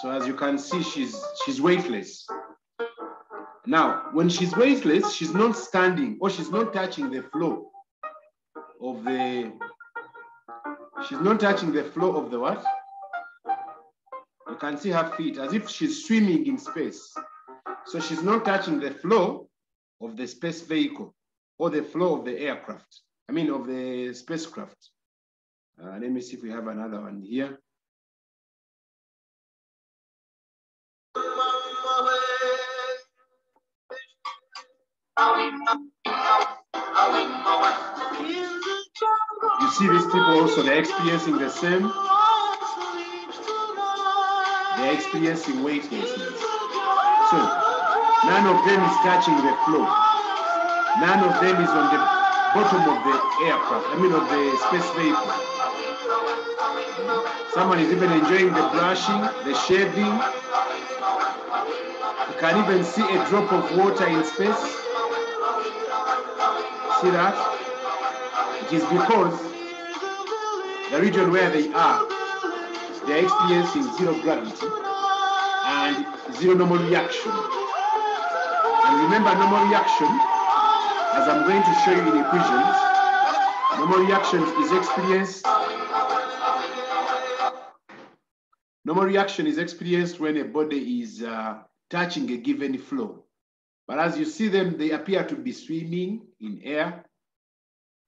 So as you can see, she's weightless. Now, when she's weightless, she's not standing or she's not touching the floor of the, she's not touching the floor of the what? You can see her feet as if she's swimming in space. So she's not touching the floor of the space vehicle or the floor of the aircraft. I mean, of the spacecraft. Let me see if we have another one here. You see these people also, they're experiencing the same. They're experiencing weightlessness. So none of them is touching the floor. None of them is on the bottom of the aircraft, I mean of the space vehicle. Someone is even enjoying the brushing, the shaving. You can even see a drop of water in space. See that? It is because the region where they are, they are experiencing zero gravity and zero normal reaction. And remember, normal reaction, as I'm going to show you in equations, normal reaction is experienced. Normal reaction is experienced when a body is touching a given floor. But as you see them, they appear to be swimming in air.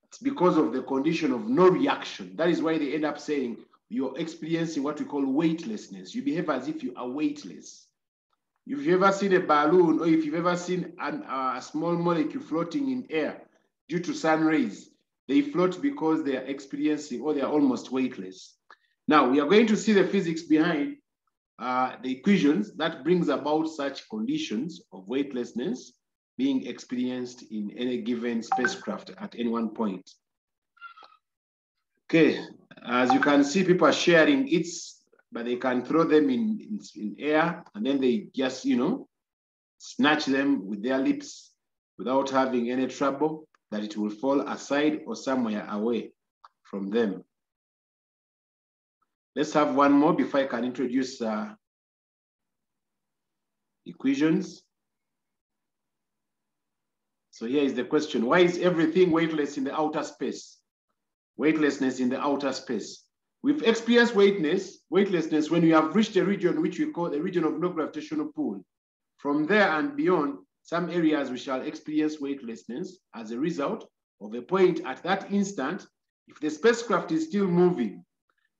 It's because of the condition of no reaction. That is why they end up saying you're experiencing what we call weightlessness. You behave as if you are weightless. If you've ever seen a balloon or if you've ever seen a small molecule floating in air due to sun rays, they float because they are experiencing or they are almost weightless. Now, we are going to see the physics behind the equations that brings about such conditions of weightlessness being experienced in any given spacecraft at any one point. Okay, as you can see, people are sharing it, but they can throw them in air and then they just, you know, snatch them with their lips without having any trouble that it will fall aside or somewhere away from them. Let's have one more before I can introduce equations. So here is the question. Why is everything weightless in the outer space? Weightlessness in the outer space. We've experienced weightlessness when we have reached a region which we call the region of no gravitational pull. From there and beyond, some areas we shall experience weightlessness as a result of a point at that instant. If the spacecraft is still moving,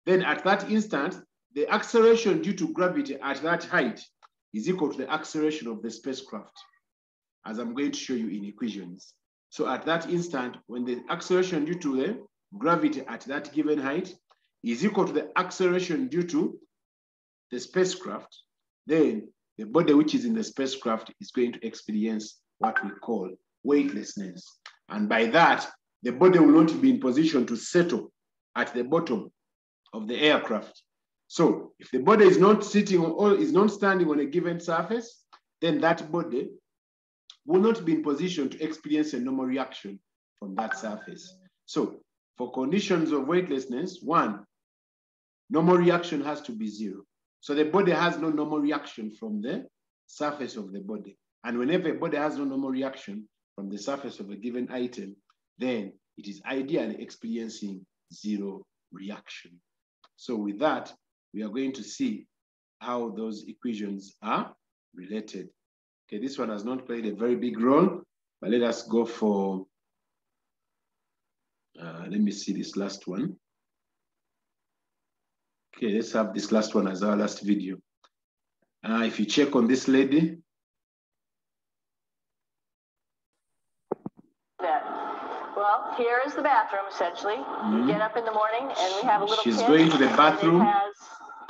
then at that instant, the acceleration due to gravity at that height is equal to the acceleration of the spacecraft, as I'm going to show you in equations. So at that instant, when the acceleration due to the gravity at that given height is equal to the acceleration due to the spacecraft, then the body which is in the spacecraft is going to experience what we call weightlessness. And by that, the body will not be in position to settle at the bottom of the aircraft. So if the body is not sitting or is not standing on a given surface, then that body will not be in position to experience a normal reaction from that surface. So for conditions of weightlessness, one, normal reaction has to be zero. So the body has no normal reaction from the surface of the body. And whenever a body has no normal reaction from the surface of a given item, then it is ideally experiencing zero reaction. So with that, we are going to see how those equations are related. Okay, this one has not played a very big role, but let us go for, let me see this last one. Okay, let's have this last one as our last video. If you check on this lady. Well, here is the bathroom, essentially. You get up in the morning and we have a little She's kid, going to the bathroom.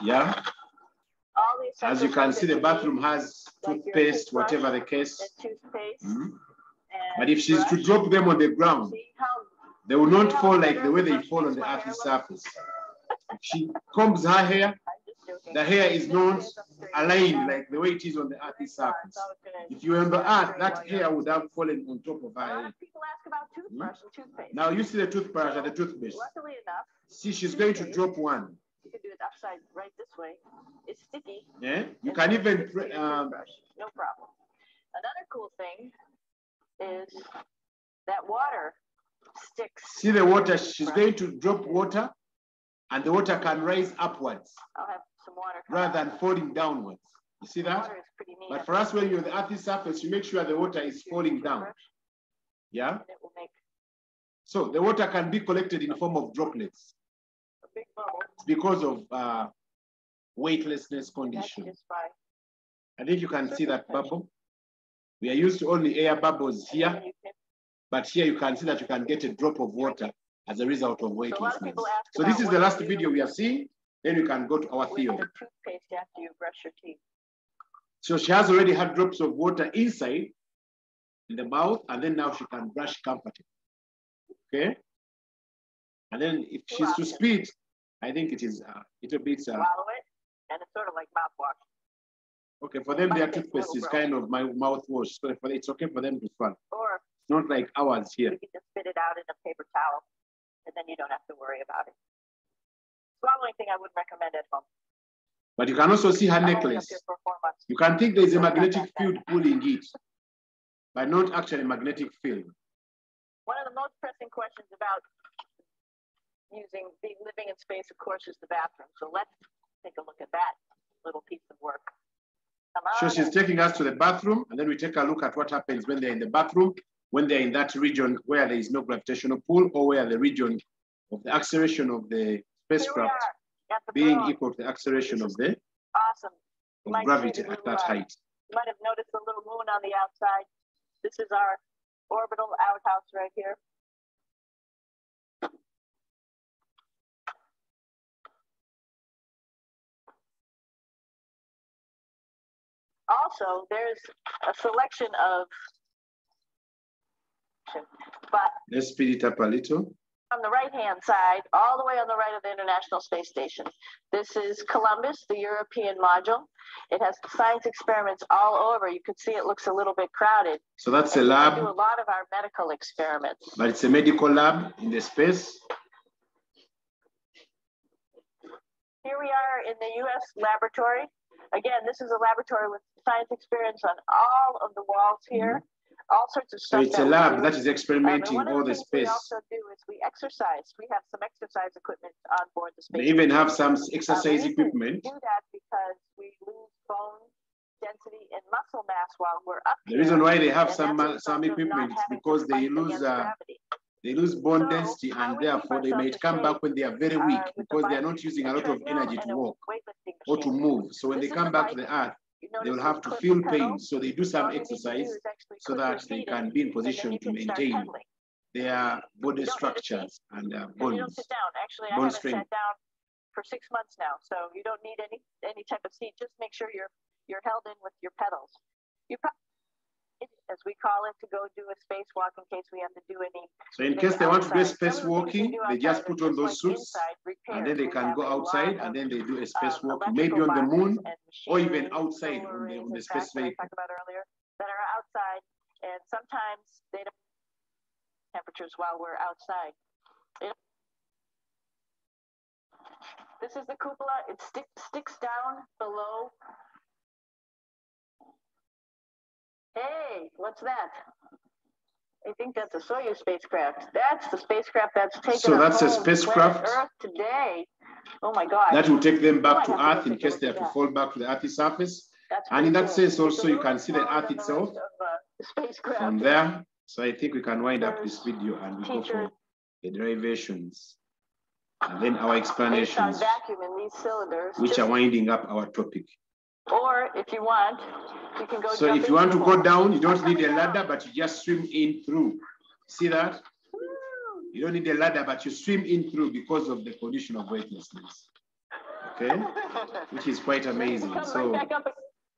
Yeah. As you can see, the bathroom has toothpaste, whatever the case. But if she's to drop them on the ground, they will not fall like the way they fall on the earth's surface. If she combs her hair, the hair is not aligned like the way it is on the earth's surface. If you were on the earth, that hair would have fallen on top of her head. People ask about toothbrush and toothpaste. Now you see the toothbrush and the toothpaste. Luckily enough, see, she's going to drop one. You can do it upside right this way. It's sticky. Yeah, you can even no problem. Another cool thing is that water sticks. See the water, she's going to drop water and the water can rise upwards. I'll have some water rather than falling downwards. You see that? Water is pretty neat. But for us, when you're on the earthly surface, you make sure the water is falling down. Yeah? It will make so the water can be collected in the form of droplets. a big bubble. It's because of weightlessness condition. I think you can see that bubble. We are used to only air bubbles here, but here you can see that you can get a drop of water as a result of weightlessness. So this is the last video we are seeing. Then we can go to our theory. Toothpaste after you brush your teeth. So she has already had drops of water inside in the mouth, and then now she can brush comfortably. Okay? And then if she's to spit, I think it is a little bit. Swallow it, and it's sort of like mouthwash. Okay, for them, their toothpaste is kind of my mouthwash. So it's okay for them to swallow. Or it's not like ours here. You can just spit it out in a paper towel, and then you don't have to worry about it. Swallowing thing I wouldn't recommend at home. But you can also see her necklace. You can think there's a magnetic field pulling it, but not actually a magnetic field. One of the most pressing questions about living in space, of course, is the bathroom. So let's take a look at that little piece of work. So she's taking us to the bathroom, and then we take a look at what happens when they're in the bathroom, when they're in that region where there is no gravitational pull, or where the region of the acceleration of the spacecraft being equal to the acceleration of the gravity at that height. You might have noticed a little moon on the outside. This is our orbital outhouse right here. Also, there's a selection of, but let's speed it up a little. On the right-hand side, all the way on the right of the International Space Station. This is Columbus, the European module. It has science experiments all over. You can see it looks a little bit crowded. So that's a lab. We do a lot of our medical experiments. But it's a medical lab in the space. Here we are in the US laboratory. Again, this is a laboratory with science experiments on all of the walls here. All sorts of stuff. So it's a lab that is experimenting all the space. We also do is we exercise. We have some exercise equipment on board the space. They even have some exercise equipment. We do that because we lose bone density and muscle mass while we're up here. The reason why they have some equipment is because they lose bone density, and therefore they might come back when they are very weak because they are not using a lot of energy to walk or to move. So when they come back to the earth, they will have to feel pain. So they do some exercise so that they can be in position to maintain their body structures and bones. You don't sit down. Actually, I haven't sat down for 6 months now, so you don't need any type of seat. Just make sure you're held in with your pedals. You probably, as we call it, to go do a spacewalk in case we have to do any. So in case they want to do a spacewalking, they just put on those suits, and then they can go outside, and then they do a spacewalk, maybe on the moon, or even outside on the space vehicle. I talked about earlier that are outside, and sometimes they don't have temperatures while we're outside. This is the cupola. It sticks down below. Hey, what's that? I think that's a Soyuz spacecraft. That's the spacecraft that's taken So that's a spacecraft Earth today. Oh my God. That will take them back to Earth in case they have to fall back to the Earth's surface. And in that sense also you can see the Earth itself from there. So I think we can wind up this video and we go for the derivations and then our explanations, vacuum in these cylinders, which are winding up our topic. Or if you want, you can go. So if you want to go down, you don't need a ladder, but you just swim in through. See that? You don't need a ladder, but you swim in through because of the condition of weightlessness. Okay? Which is quite amazing. So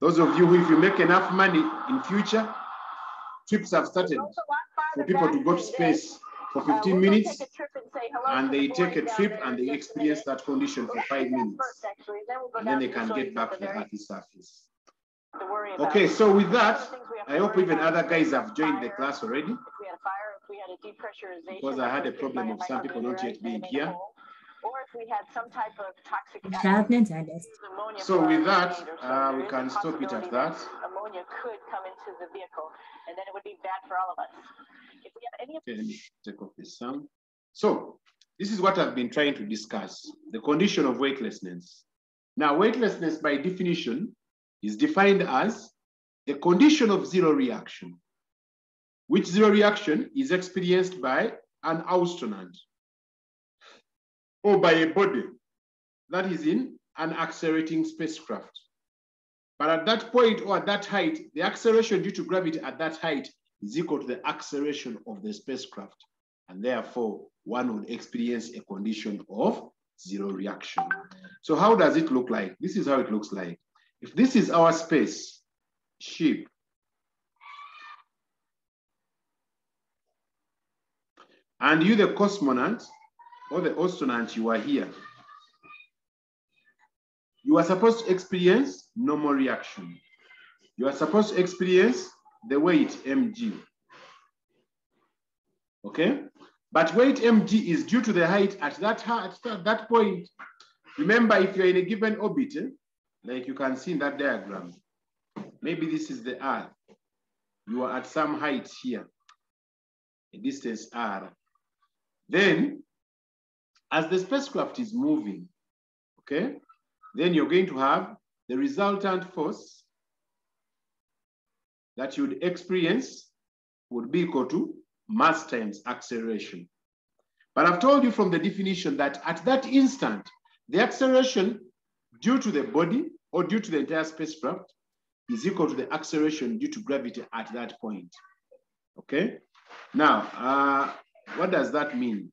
those of you who, if you make enough money in future, trips have started for people to go to space for 15 minutes, and they take a trip and they experience that condition for 5 minutes, and then they can get back to the Earth's surface. Okay, so with that, I hope even other guys have joined the class already, because I had a problem of some people not yet being here. or if we had some type of toxic ammonia. So with that, we can stop it at that. Ammonia could come into the vehicle, and then it would be bad for all of us. If we have any of let me take off this sound. So this is what I've been trying to discuss, the condition of weightlessness. Now, weightlessness by definition is defined as the condition of zero reaction, which zero reaction is experienced by an astronaut or by a body that is in an accelerating spacecraft. But at that point or at that height, the acceleration due to gravity at that height is equal to the acceleration of the spacecraft. And therefore, one would experience a condition of zero reaction. So how does it look like? This is how it looks like. If this is our spaceship, and you, the cosmonaut or the astronaut, you are here, you are supposed to experience normal reaction. You are supposed to experience the weight mg. Okay? But weight mg is due to the height at that point. Remember, if you're in a given orbit, like you can see in that diagram, maybe this is the Earth. You are at some height here, a distance r. Then, as the spacecraft is moving, okay, then you're going to have the resultant force that you would experience would be equal to mass times acceleration. But I've told you from the definition that at that instant, the acceleration due to the body or due to the entire spacecraft is equal to the acceleration due to gravity at that point. Okay? Now, what does that mean?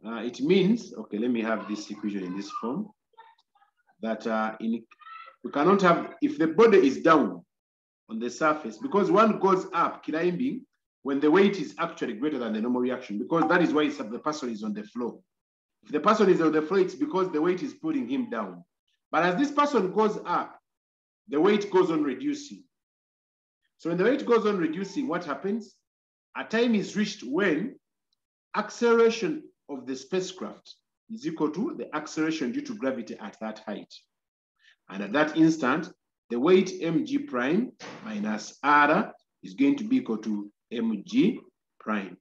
It means, okay, let me have this equation in this form, that we cannot have, if the body is down on the surface, because one goes up climbing when the weight is actually greater than the normal reaction, because that is why the person is on the floor. If the person is on the floor, it's because the weight is pulling him down. But as this person goes up, the weight goes on reducing. So when the weight goes on reducing, what happens? A time is reached when acceleration of the spacecraft is equal to the acceleration due to gravity at that height. And at that instant, the weight mg prime minus r is going to be equal to mg prime.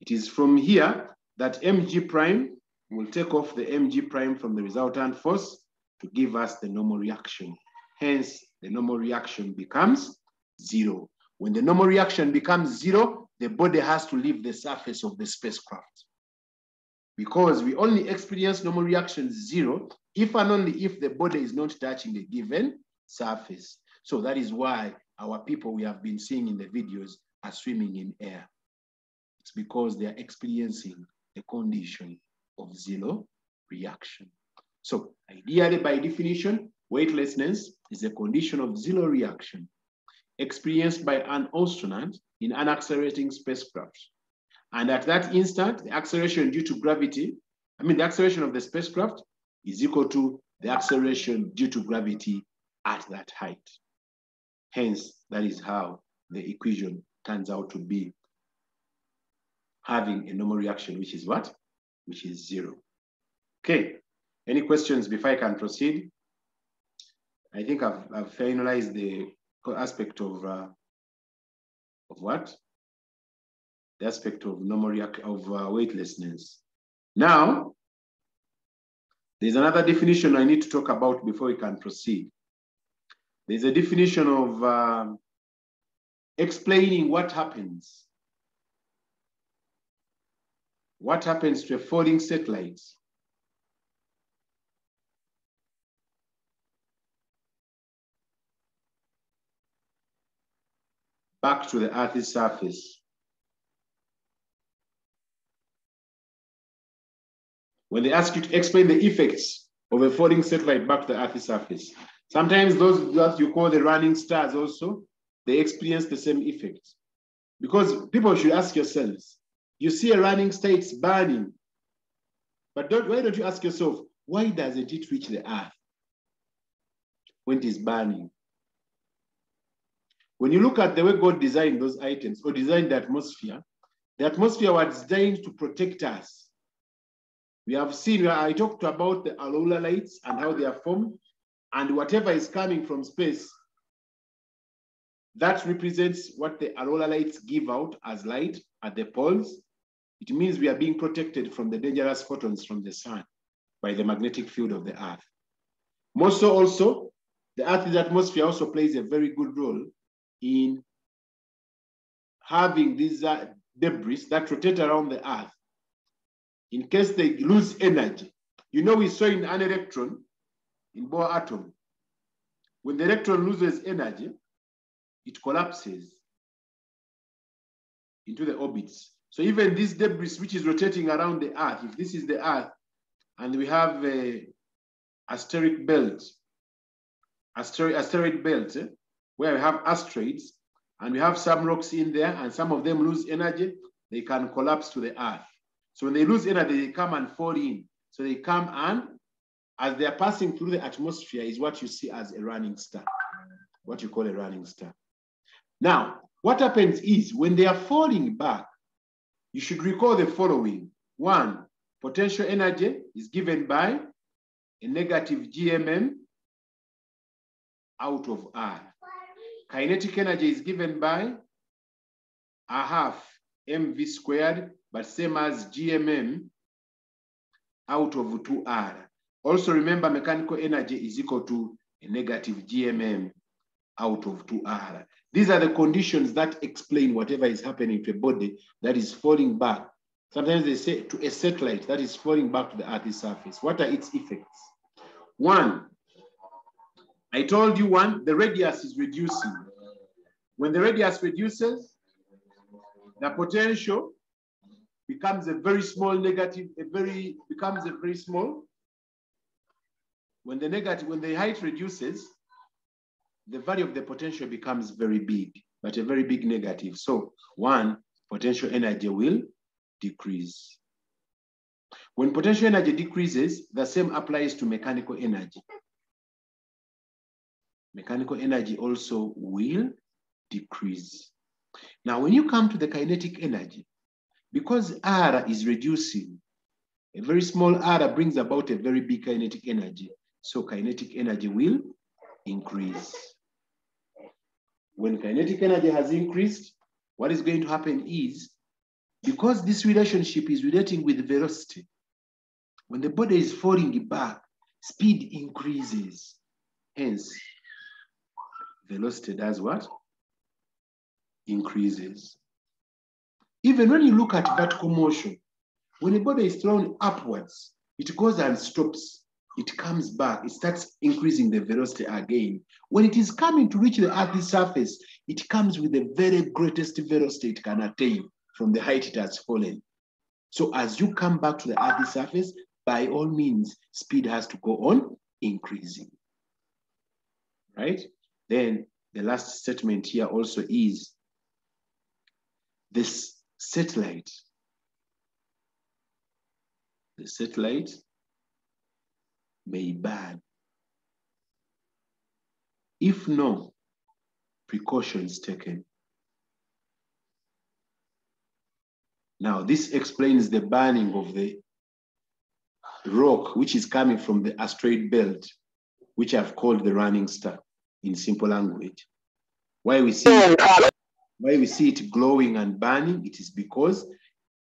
It is from here that mg prime will take off the mg prime from the resultant force to give us the normal reaction. Hence, the normal reaction becomes zero. When the normal reaction becomes zero, the body has to leave the surface of the spacecraft. Because we only experience normal reaction zero if and only if the body is not touching a given surface. So that is why our people we have been seeing in the videos are swimming in air. It's because they are experiencing a condition of zero reaction. So ideally, by definition, weightlessness is a condition of zero reaction experienced by an astronaut in an accelerating spacecraft. And at that instant, the acceleration due to gravity, the acceleration of the spacecraft is equal to the acceleration due to gravity at that height. Hence, that is how the equation turns out to be having a normal reaction, which is what? Which is zero. Okay, any questions before I can proceed? I think I've finalized the aspect of what? The aspect of weightlessness. Now, there's another definition I need to talk about before we can proceed. There's a definition of explaining what happens. What happens to a falling satellite? Back to the Earth's surface. When they ask you to explain the effects of a falling satellite back to the Earth's surface, sometimes those that you call the running stars also, they experience the same effect. Because people should ask yourselves, you see a running star, it's burning, but why don't you ask yourself, why doesn't it reach the Earth when it is burning? When you look at the way God designed those items or designed the atmosphere was designed to protect us. We have seen, I talked about the auroral lights and how they are formed, and whatever is coming from space, that represents what the auroral lights give out as light at the poles. It means we are being protected from the dangerous photons from the sun by the magnetic field of the Earth. More so also, the Earth's atmosphere also plays a very good role in having these debris that rotate around the Earth. In case they lose energy, you know, we saw in an electron in Bohr atom, when the electron loses energy, it collapses into the orbits. So even this debris which is rotating around the Earth, if this is the Earth and we have a asteroid belt, where we have asteroids and we have some rocks in there and some of them lose energy, they can collapse to the Earth. So when they lose energy, they come and fall in. So they come and as they are passing through the atmosphere is what you see as a running star, what you call a running star. Now, what happens is when they are falling back, you should recall the following. One, potential energy is given by a negative GMM out of R. Kinetic energy is given by a half mv squared, but same as GMM out of 2R. Also remember, mechanical energy is equal to a negative GMM out of 2R. These are the conditions that explain whatever is happening to a body that is falling back. Sometimes they say to a satellite that is falling back to the Earth's surface. What are its effects? One, I told you the radius is reducing. When the radius reduces, the potential becomes a very small negative, becomes a very small. When the height reduces, the value of the potential becomes very big, but a very big negative. So one, potential energy will decrease. When potential energy decreases, the same applies to mechanical energy. Mechanical energy also will decrease. Now, when you come to the kinetic energy, because R is reducing, a very small R brings about a very big kinetic energy. So kinetic energy will increase. When kinetic energy has increased, what is going to happen is, because this relationship is relating with velocity, when the body is falling back, speed increases. Hence, velocity does what? Increases. Even when you look at vertical motion, when the body is thrown upwards, it goes and stops. It comes back. It starts increasing the velocity again. When it is coming to reach the Earth's surface, it comes with the very greatest velocity it can attain from the height it has fallen. So as you come back to the Earth's surface, by all means, speed has to go on increasing. Right? Then the last statement here also is this satellite. The satellite may burn if no precautions taken. Now, this explains the burning of the rock, which is coming from the asteroid belt, which I've called the running star in simple language. Why we see it glowing and burning, it is because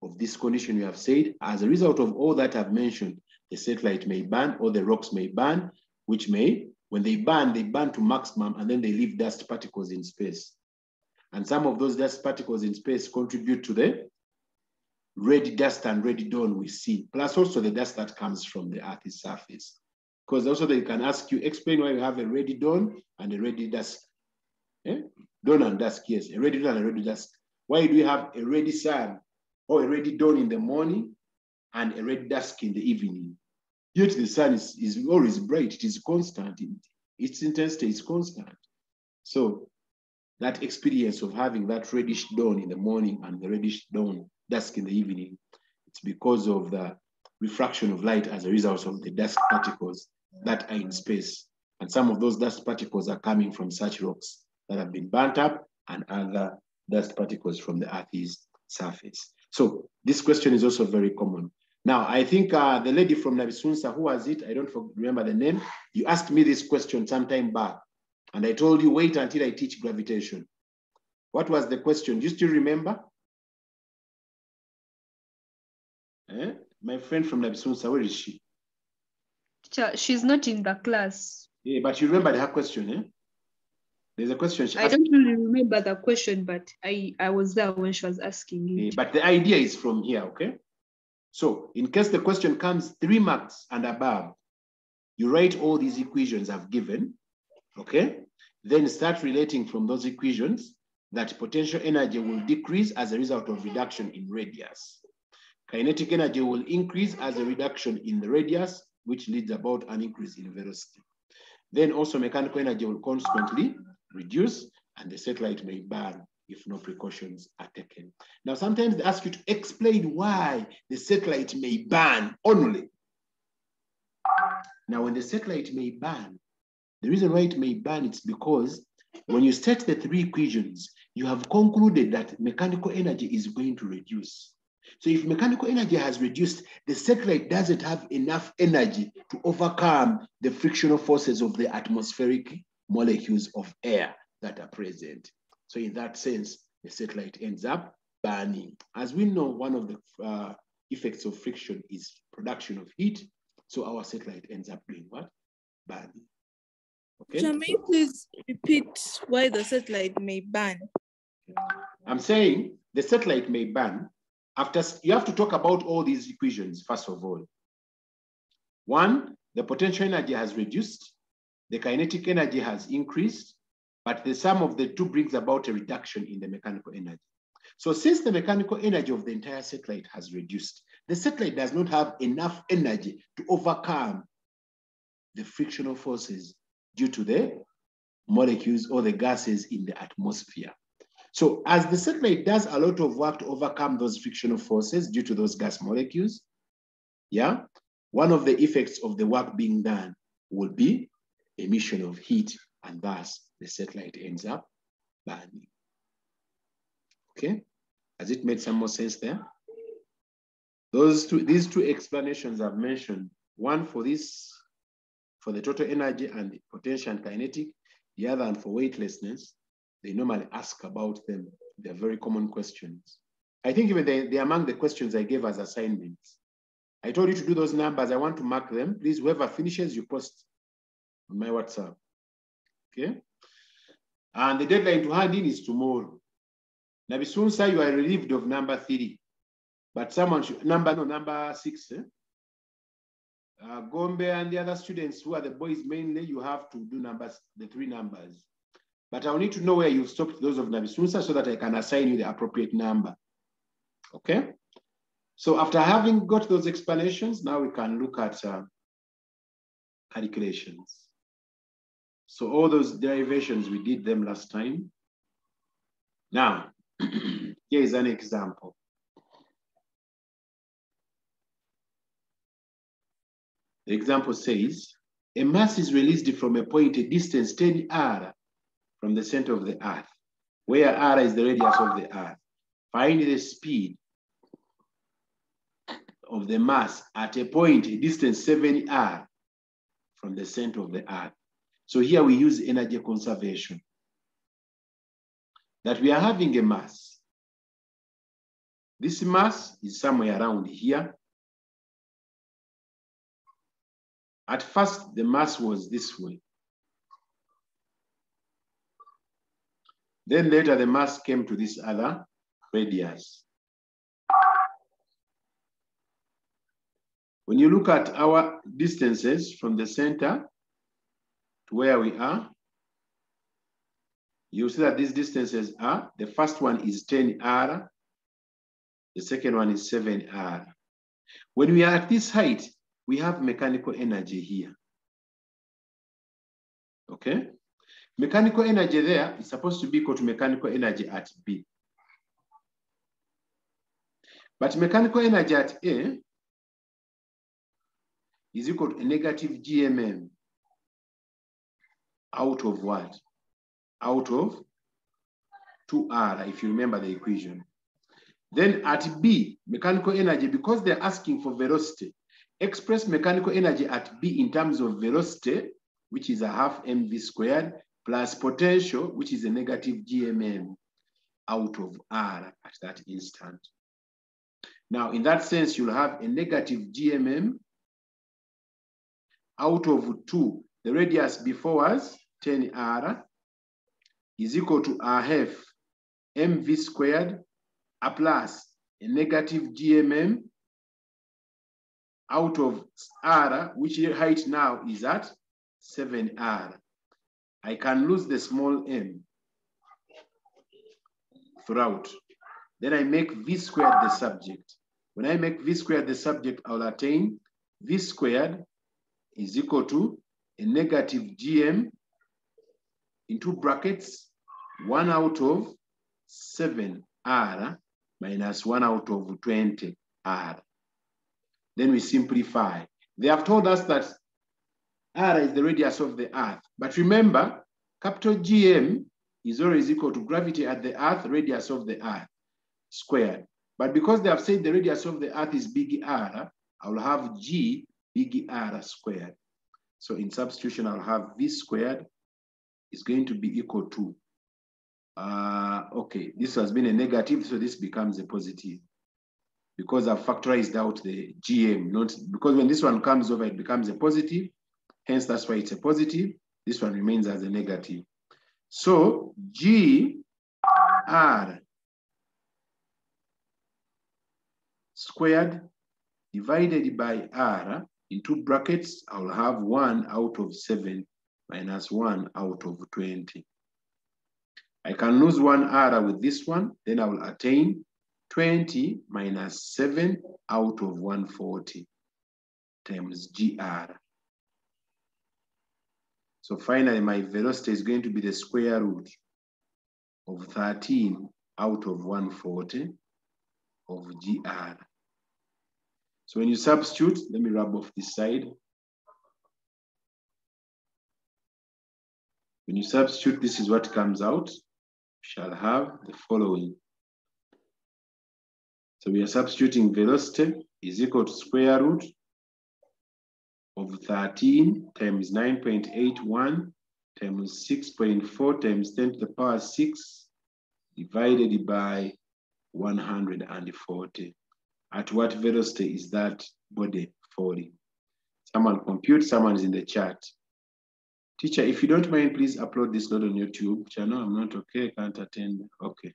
of this condition we have said. As a result of all that I've mentioned, the satellite may burn or the rocks may burn, which may, when they burn to maximum and then they leave dust particles in space. And some of those dust particles in space contribute to the red dust and red dawn we see, plus also the dust that comes from the Earth's surface. Because also they can ask you, explain why you have a red dawn and a red dusk. Dawn and dusk, yes, a red dawn and a red dusk. Why do we have a red sun or a red dawn in the morning and a red dusk in the evening? Yet the sun is always bright, it is constant, its intensity is constant. So that experience of having that reddish dawn in the morning and the reddish dusk in the evening, it's because of the refraction of light as a result of the dust particles that are in space. And some of those dust particles are coming from such rocks that have been burnt up and other dust particles from the Earth's surface. So this question is also very common. Now, I think the lady from Nabisunsa, who was it? I don't remember the name. You asked me this question sometime back, and I told you, wait until I teach gravitation. What was the question? Do you still remember? Eh? My friend from Nabisunsa, where is she? She's not in the class. Yeah, but you remember her question, eh? There's a question she asked. I don't really remember the question, but I was there when she was asking it. Yeah, but the idea is from here, okay? So in case the question comes 3 marks and above, you write all these equations I've given, okay? Then start relating from those equations that potential energy will decrease as a result of reduction in radius. Kinetic energy will increase as a reduction in the radius, which leads about an increase in velocity. Then also mechanical energy will consequently reduce, and the satellite may burn if no precautions are taken. Now, sometimes they ask you to explain why the satellite may burn only. Now, when the satellite may burn, the reason why it may burn is because when you state the 3 equations, you have concluded that mechanical energy is going to reduce. So if mechanical energy has reduced, the satellite doesn't have enough energy to overcome the frictional forces of the atmospheric molecules of air that are present. So in that sense, the satellite ends up burning. As we know, one of the effects of friction is production of heat. So our satellite ends up doing what? Burning. Okay. Can you please repeat why the satellite may burn? I'm saying the satellite may burn after you have to talk about all these equations, first of all. 1, the potential energy has reduced, the kinetic energy has increased, but the sum of the 2 brings about a reduction in the mechanical energy. So since the mechanical energy of the entire satellite has reduced, the satellite does not have enough energy to overcome the frictional forces due to the molecules or the gases in the atmosphere. So as the satellite does a lot of work to overcome those frictional forces due to those gas molecules, yeah, one of the effects of the work being done will be emission of heat, and thus the satellite ends up burning. Okay, has it made some more sense there? These two explanations I've mentioned, one for this, for the total energy and the potential and kinetic, the other one for weightlessness. They normally ask about them. They're very common questions. I think even they're among the questions I gave as assignments. I told you to do those numbers. I want to mark them. Please, whoever finishes, you post on my WhatsApp. Okay? And the deadline to hand in is tomorrow. Nabisunsa, you are relieved of number 3. But someone should, number 6. Gombe and the other students who are the boys mainly, you have to do the 3 numbers. But I'll need to know where you've stopped those of Nabisunsa so that I can assign you the appropriate number. Okay? So after having got those explanations, now we can look at calculations. So all those derivations, we did them last time. Now, here is an example. The example says, a mass is released from a point a distance 10 r from the center of the earth, where r is the radius of the earth. Find the speed of the mass at a point a distance 7 r from the center of the earth. So here we use energy conservation. That we are having a mass. This mass is somewhere around here. At first, the mass was this way. Then later, the mass came to this other radius. When you look at our distances from the center to where we are, you see that these distances are, the first one is 10 r, the second one is 7 r. When we are at this height, we have mechanical energy here. Okay? Mechanical energy there is supposed to be equal to mechanical energy at B. But mechanical energy at A is equal to a negative GMM out of what? Out of 2R, if you remember the equation. Then at B, mechanical energy, because they're asking for velocity, express mechanical energy at B in terms of velocity, which is a half mv squared, plus potential, which is a negative gmm out of R at that instant. Now, in that sense, you'll have a negative gmm out of 2. The radius before was 10R is equal to a half mv squared a plus a negative gmm out of R, which height now is at 7R. I can lose the small m throughout. Then I make v squared the subject. When I make v squared the subject, I'll attain v squared is equal to a negative gm into brackets 1 out of 7R minus 1 out of 20R. Then we simplify. They have told us that R is the radius of the Earth. But remember, capital GM is always equal to gravity at the Earth, radius of the Earth, squared. But because they have said the radius of the Earth is big R, I will have G big R squared. So in substitution, I'll have V squared is going to be equal to, okay, this has been a negative, so this becomes a positive. Because I've factorized out the GM, not because when this one comes over, it becomes a positive. Hence, that's why it's a positive. This one remains as a negative. So GR squared divided by R into brackets, I'll have 1 out of 7 minus 1 out of 20. I can lose 1 R with this one, then I will attain 20 minus 7 out of 140 times GR. So finally, my velocity is going to be the square root of 13 out of 140 of GR. So when you substitute, let me rub off this side. When you substitute, this is what comes out. We shall have the following. So we are substituting velocity is equal to square root of 13 times 9.81 times 6.4 times 10 to the power 6 divided by 140. At what velocity is that body falling? Someone compute, someone is in the chat. Teacher, if you don't mind, please upload this note on YouTube channel. I'm not okay, can't attend. Okay.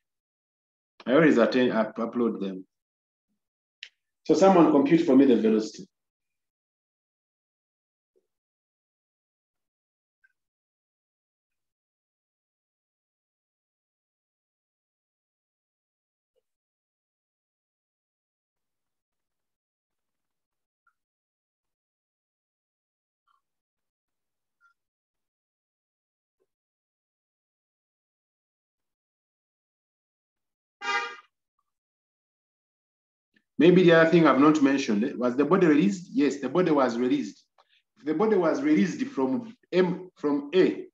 I always upload them. So someone compute for me the velocity. Maybe the other thing I've not mentioned, was the body released? Yes, the body was released. If the body was released from A,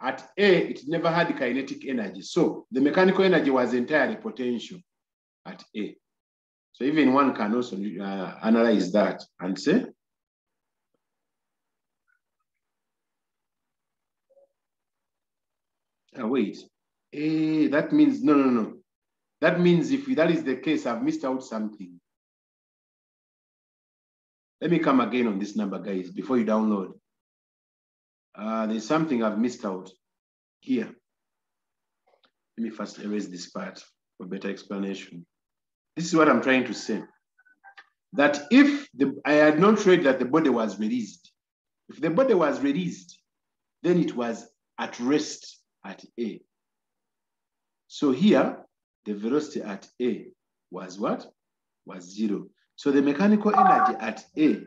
at A, it never had kinetic energy. So the mechanical energy was entirely potential at A. So even one can also analyze that and say, wait, that means, no. That means if that is the case, I've missed out something. Let me come again on this number, guys, before you download. There's something I've missed out here. Let me first erase this part for better explanation. This is what I'm trying to say. That if I had not read that the body was released, if the body was released, then it was at rest at A. So here, the velocity at A was what? Was 0. So the mechanical energy at A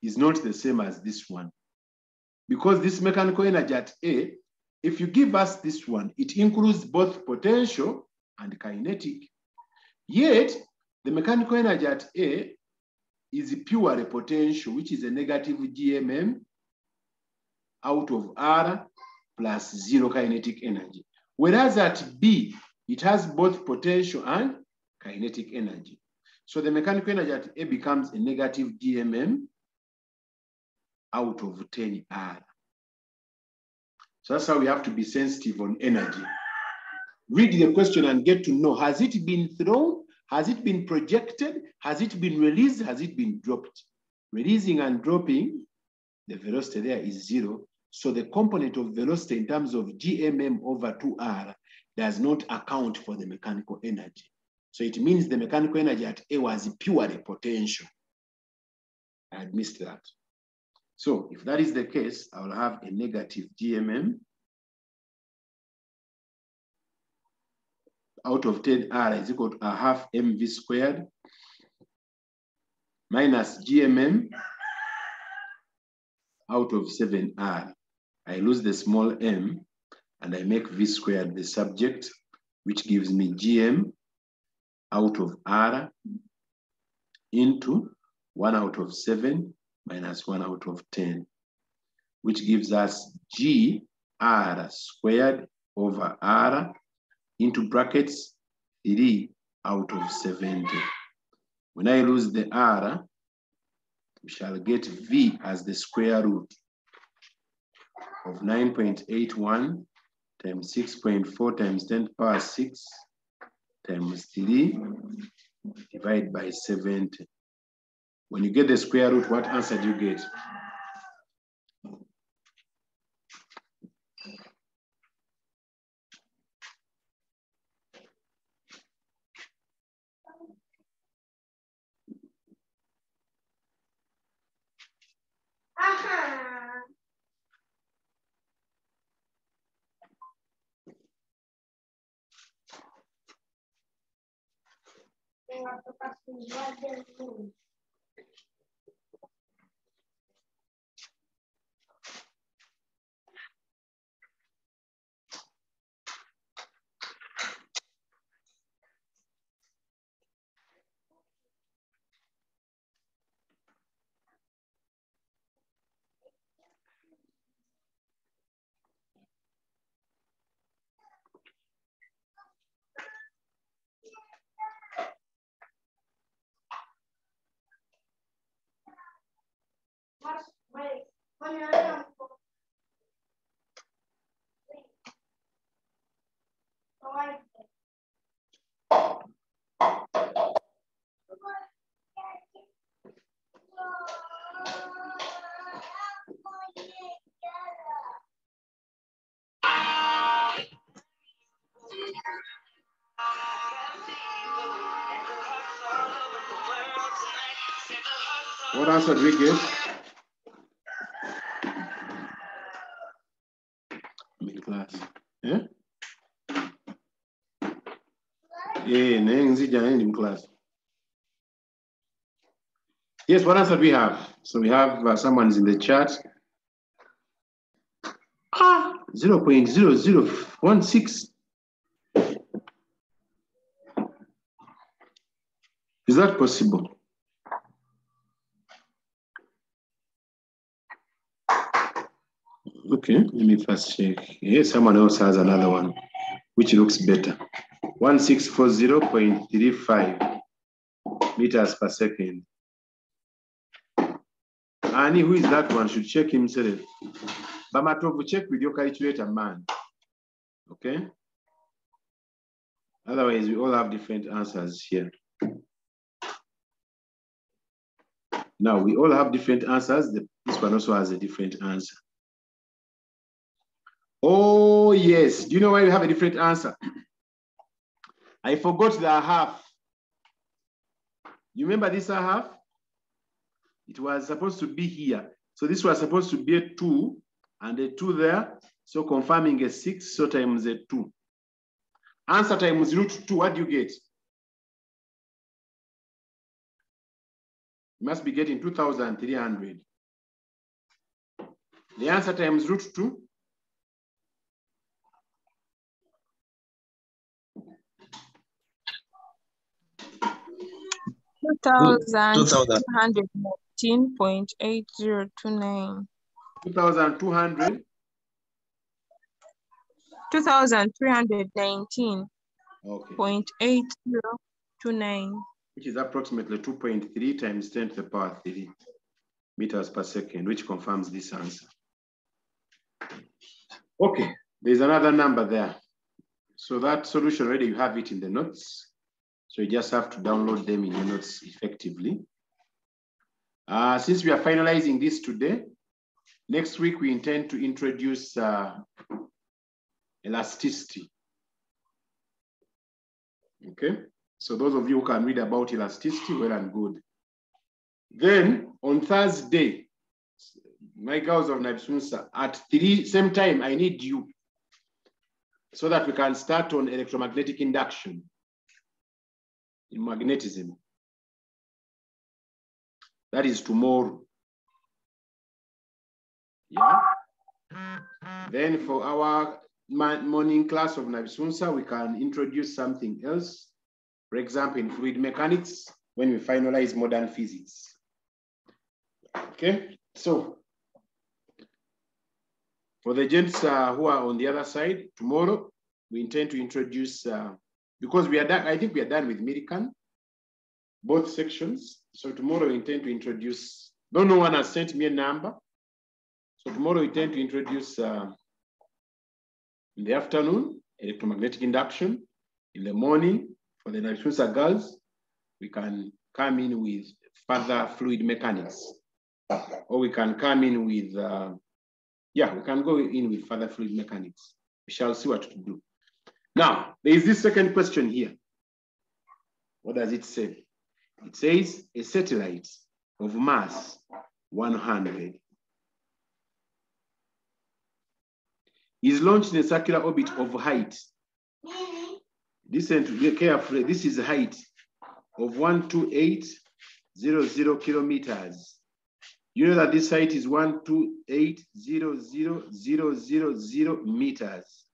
is not the same as this one. Because this mechanical energy at A, if you give us this one, it includes both potential and kinetic. Yet, the mechanical energy at A is purely potential, which is a negative GMM out of R plus 0 kinetic energy. Whereas at B, it has both potential and kinetic energy. So the mechanical energy at A becomes a negative GMM out of 10R. So that's how we have to be sensitive on energy. Read the question and get to know, has it been thrown? Has it been projected? Has it been released? Has it been dropped? Releasing and dropping, the velocity there is 0. So the component of velocity in terms of GMM over 2R does not account for the mechanical energy. So it means the mechanical energy at A was purely potential. I had missed that. So if that is the case, I will have a negative GMM out of 10R is equal to a half mv squared minus GMM out of 7R. I lose the small m and I make v squared the subject, which gives me GM out of R into 1 out of 7 minus 1 out of 10, which gives us GR squared over R into brackets 3 out of 70. When I lose the R, we shall get V as the square root of 9.81 times 6.4 times 10 to the power 6 times 3 divided by 70. When you get the square root, what answer do you get? What answer do we get? Middle class. Yeah? In class. Yes, what answer do we have? So we have someone's in the chat. 0.0016. Is that possible? Okay, let me first check. Here, someone else has another one, which looks better. 1640.35 meters per second. Annie, who is that one? Should check himself. Bamatovu, check with your calculator, man. Okay? Otherwise, we all have different answers here. Now, we all have different answers. This one also has a different answer. Oh, yes. Do you know why we have a different answer? I forgot the half. You remember this half? It was supposed to be here. So this was supposed to be a 2 and a 2 there. So confirming a 6, so times a 2. Answer times root 2, what do you get? You must be getting 2,300. The answer times root 2? 2,219.8029. 2,200? 2,319. Okay. 0.8029. 29. Which is approximately 2.3 times 10 to the power 3 meters per second, which confirms this answer. Okay, there's another number there. So that solution already, you have it in the notes. So you just have to download them in your notes effectively. Since we are finalizing this today, next week we intend to introduce elasticity. Okay, so those of you who can read about elasticity, well and good. Then on Thursday, my girls of NAPSUNSA, at 3, same time, I need you so that we can start on electromagnetic induction in magnetism. That is tomorrow. Yeah. Then for our morning class of NAPSUNSA, we can introduce something else. For example, in fluid mechanics, when we finalize modern physics. Okay, so for the gents who are on the other side, tomorrow we intend to introduce, because we are done, I think we are done with American, both sections. So tomorrow we intend to introduce, though no one has sent me a number. So tomorrow we intend to introduce in the afternoon, electromagnetic induction. In the morning, for the NAPSUNSA girls, we can come in with further fluid mechanics. Or we can come in with, we can go in with further fluid mechanics. We shall see what to do. Now, there is this second question here. What does it say? It says a satellite of mass 100 is launched in a circular orbit of height. Listen to me carefully. This is height of 12800 kilometers. You know that this height is 128,000 meters,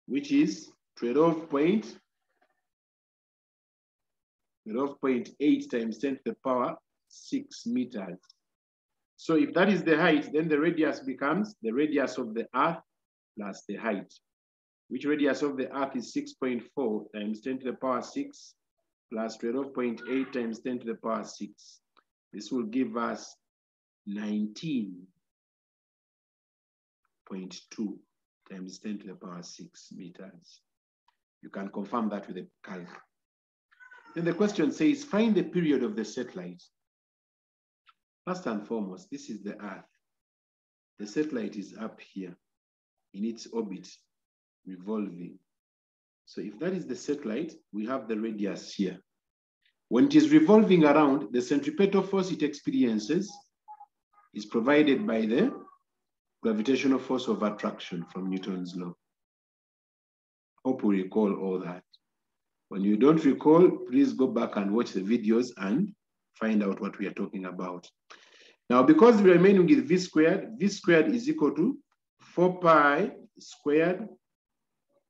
which is 12.8 times 10 to the power 6 meters. So if that is the height, then the radius becomes the radius of the Earth plus the height, which radius of the Earth is 6.4 times 10 to the power 6 plus 12.8 times 10 to the power 6. This will give us 19.2 times 10 to the power 6 meters. You can confirm that with a calc. Then the question says, find the period of the satellite. First and foremost, this is the Earth. The satellite is up here in its orbit, revolving. So if that is the satellite, we have the radius here. When it is revolving around, the centripetal force it experiences is provided by the gravitational force of attraction from Newton's law. Hope you recall all that. When you don't recall, please go back and watch the videos and find out what we are talking about. Now, because we are remaining with V squared is equal to 4 pi squared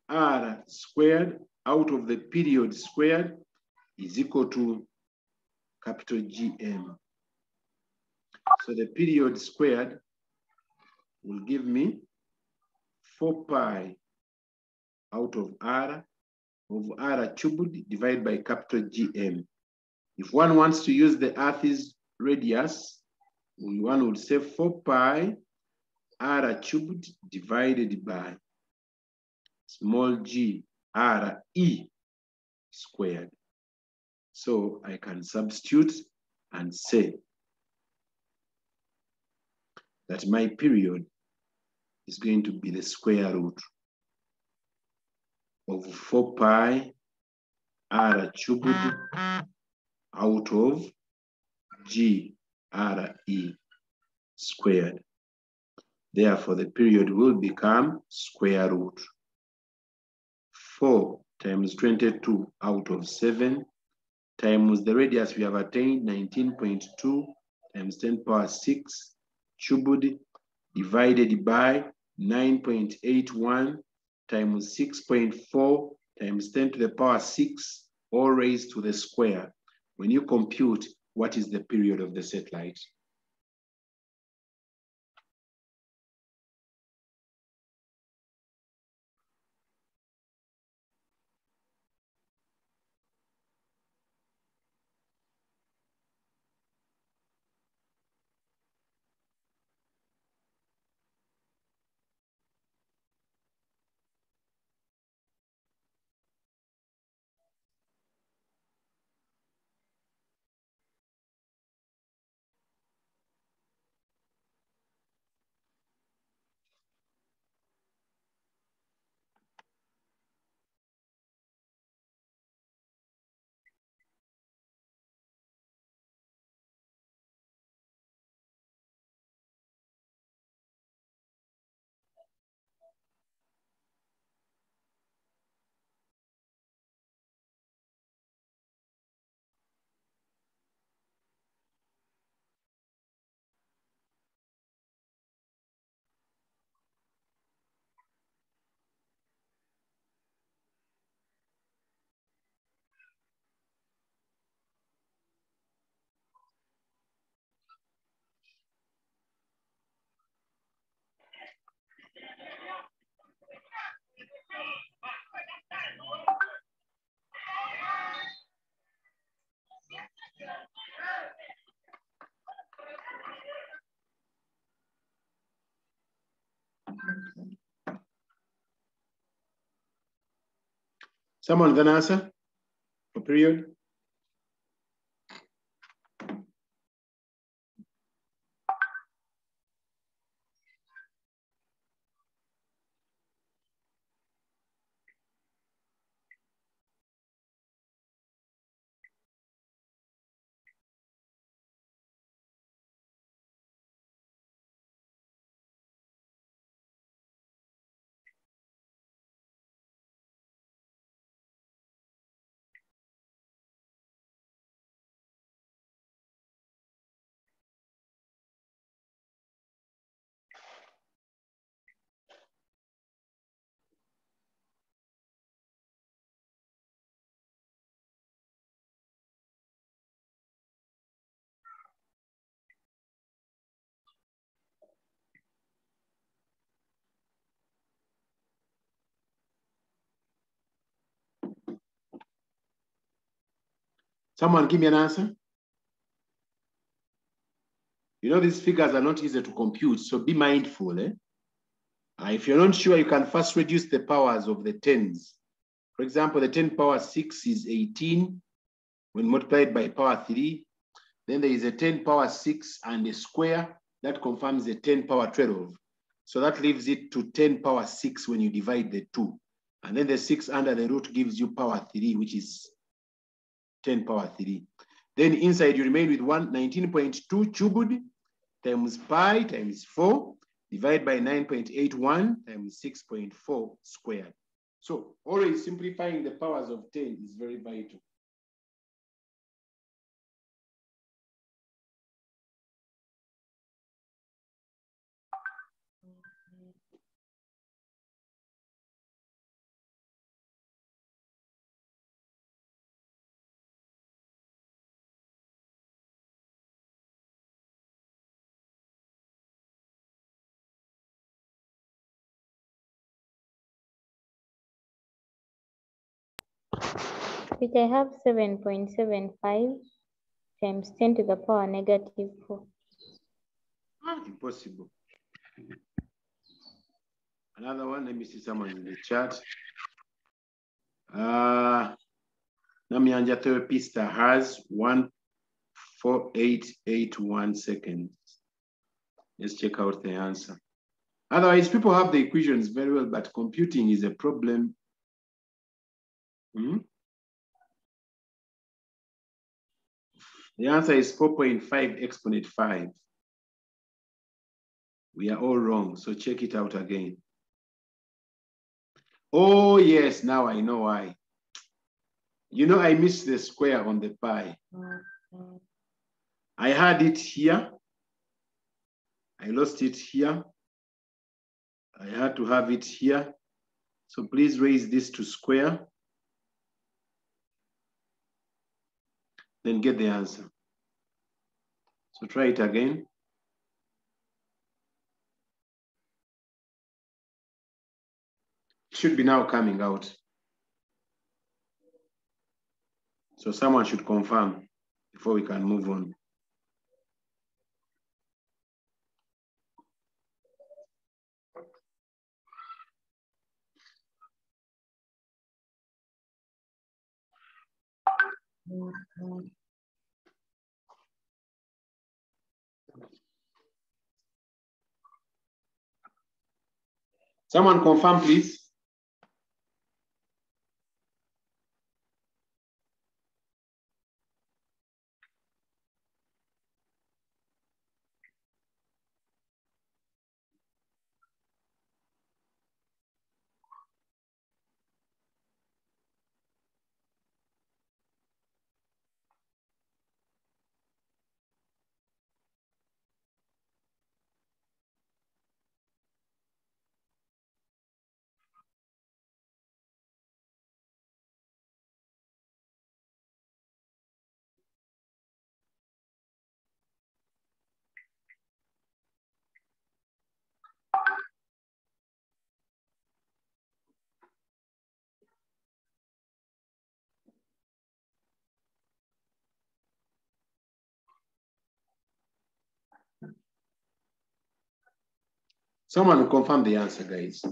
R squared out of the period squared is equal to capital GM. So the period squared will give me 4 pi out of R cubed divided by capital GM. If one wants to use the Earth's radius, one would say 4 pi R cubed divided by small g R E squared. So I can substitute and say that my period is going to be the square root of 4 pi R cubed out of G R E squared. Therefore, the period will become square root 4 times 22 out of 7 times the radius we have attained, 19.2 times 10 power 6 cubed divided by 9.81 times 6.4 times 10 to the power 6, all raised to the square. When you compute, what is the period of the satellite? Someone with an answer for period? Someone give me an answer. You know, these figures are not easy to compute, so be mindful. If you're not sure, you can first reduce the powers of the tens. For example, the 10 power 6 is 18 when multiplied by power 3. Then there is a 10 power 6 and a square that confirms the 10 power 12. So that leaves it to 10 power 6 when you divide the 2. And then the 6 under the root gives you power 3, which is 10 power 3. Then inside you remain with 19.2 cubed times pi times 4 divided by 9.81 times 6.4 squared. So always simplifying the powers of 10 is very vital. Which I have 7.75 times 10 to the power negative 4. Impossible. Another one, let me see someone in the chat. Namyanja Therapista has 14881 seconds. Let's check out the answer. Otherwise, people have the equations very well, but computing is a problem. The answer is 4.5 exponent 5. We are all wrong, so check it out again. Oh, yes, now I know why. You know, I missed the square on the pi. I had it here. I lost it here. I had to have it here. So please raise this to square. Then get the answer. So try it again. It should be now coming out. So someone should confirm before we can move on. Someone confirm, please. Someone confirm the answer, guys.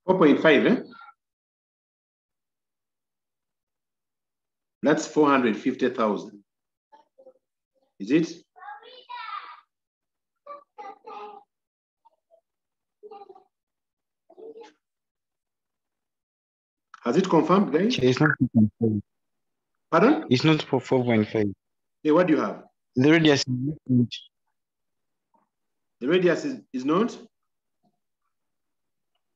4.5, eh? That's 450,000. Is it? Has it confirmed, guys? It's not 4.5. Pardon? It's not for 4.5. Hey, what do you have? The radius is different. The radius is not?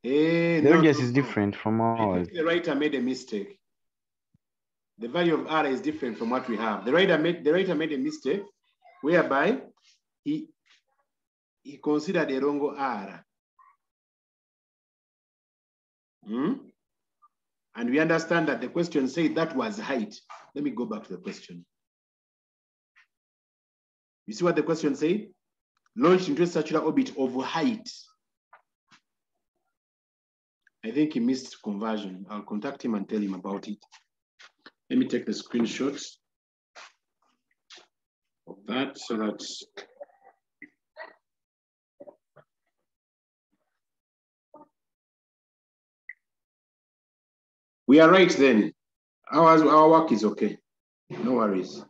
The radius is different from ours. I think the writer made a mistake. The value of R is different from what we have. The writer made a mistake whereby he considered a wrong R. And we understand that the question said that was height. Let me go back to the question. You see what the question said? Launched into a circular orbit of height. I think he missed conversion. I'll contact him and tell him about it. Let me take the screenshots of that so that we are right then. Our work is okay. No worries.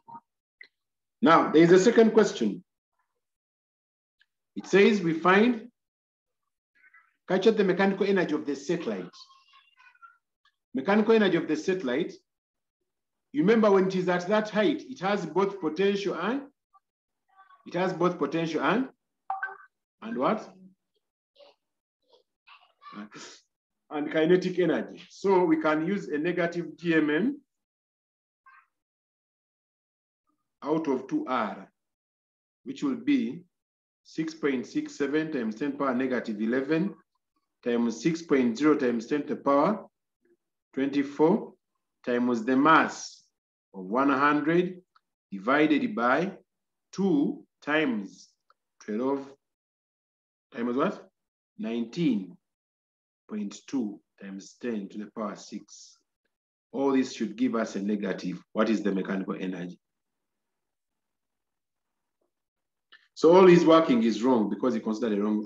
Now, there is a second question. It says we capture the mechanical energy of the satellite. Mechanical energy of the satellite. You remember when it is at that height, it has both potential and what? And kinetic energy. So we can use a negative GMM out of 2R, which will be 6.67 times 10 power negative 11 times 6.0 times 10 to the power 24 times the mass of 100 divided by 2 times 12 times what? 19.2 times 10 to the power 6. All this should give us a negative. What is the mechanical energy? So all his working is wrong because he considered a wrong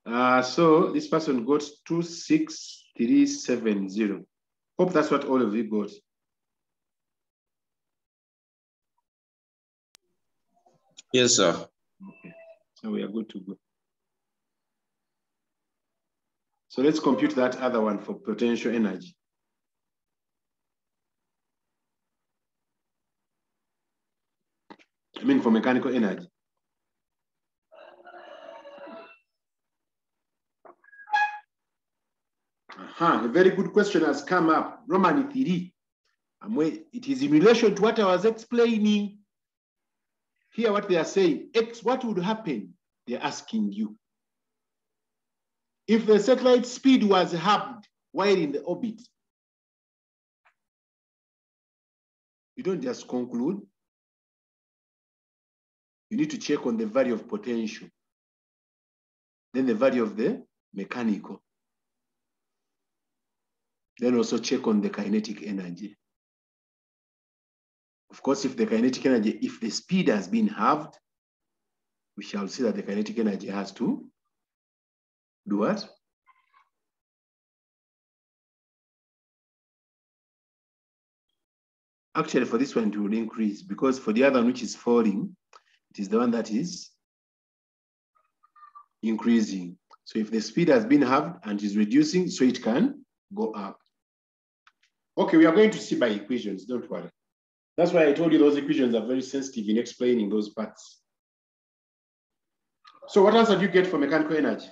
R. So this person got 26370. Hope that's what all of you got. Yes, sir. Okay, so we are good to go. So let's compute that other one for potential energy. I mean for mechanical energy. A very good question has come up. Roman 3. It is in relation to what I was explaining. Here what they are saying, what would happen? They're asking you. If the satellite speed was halved while in the orbit, you don't just conclude. You need to check on the value of potential, then the value of the mechanical. Then also check on the kinetic energy. Of course, if the kinetic energy, if the speed has been halved, we shall see that the kinetic energy has to do what? Actually, for this one, it will increase because for the other one which is falling, it is the one that is increasing. So if the speed has been halved and is reducing, so it can go up. Okay, we are going to see by equations, don't worry. That's why I told you those equations are very sensitive in explaining those parts. So what else have you get for mechanical energy?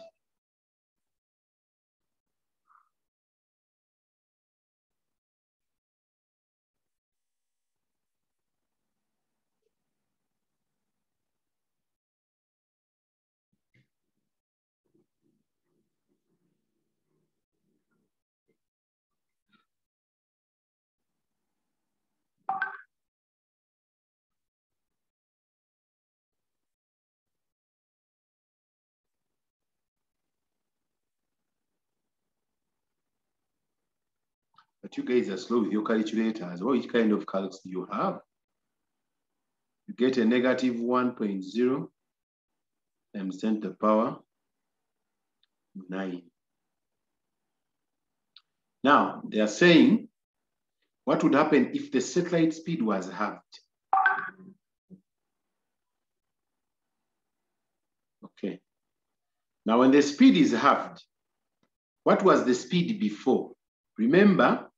But you guys are slow with your calculators. Which kind of calcs do you have? You get a negative 1.0 times 10 to the power 9. Now, they are saying, what would happen if the satellite speed was halved? Okay. Now, when the speed is halved, what was the speed before? Remember,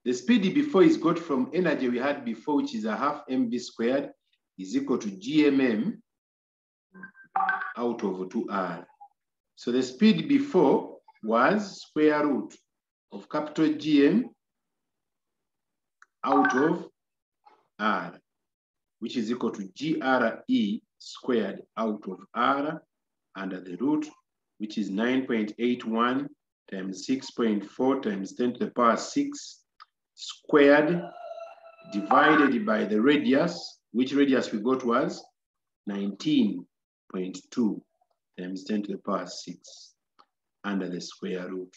the speed before is got from energy we had before, which is a half mv squared is equal to gmm out of 2r. So the speed before was square root of capital GM out of r, which is equal to GRE squared out of r under the root, which is 9.81 times 6.4 times 10 to the power 6 squared divided by the radius, which radius we got was 19.2 times 10 to the power 6 under the square root.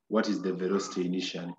What is the velocity initially?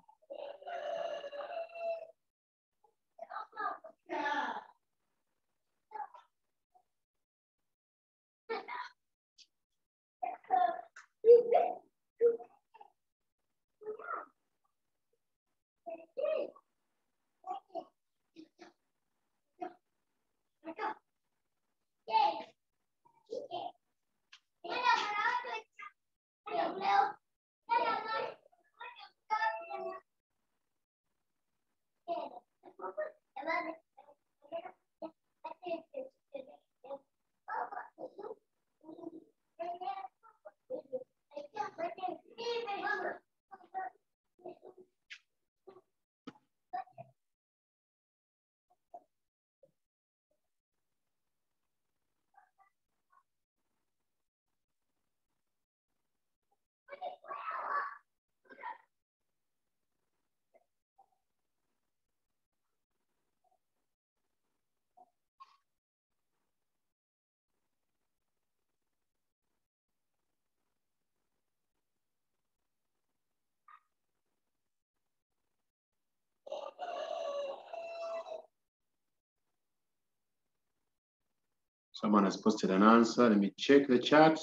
Someone has posted an answer. Let me check the chat.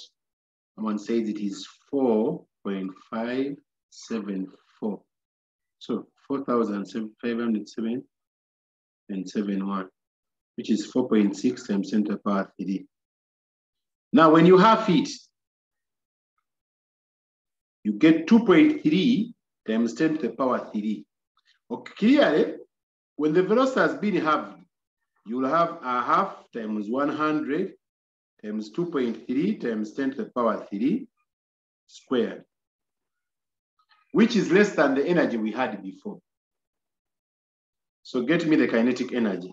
Someone says it is 4.574. So 4,507.71, which is 4.6 times 10 to the power 3. Now, when you have it, you get 2.3 times 10 to the power 3. Okay, clearly, when the velocity has been halved, you will have a half times 100 times 2.3 times 10 to the power 3 squared, which is less than the energy we had before. So get me the kinetic energy.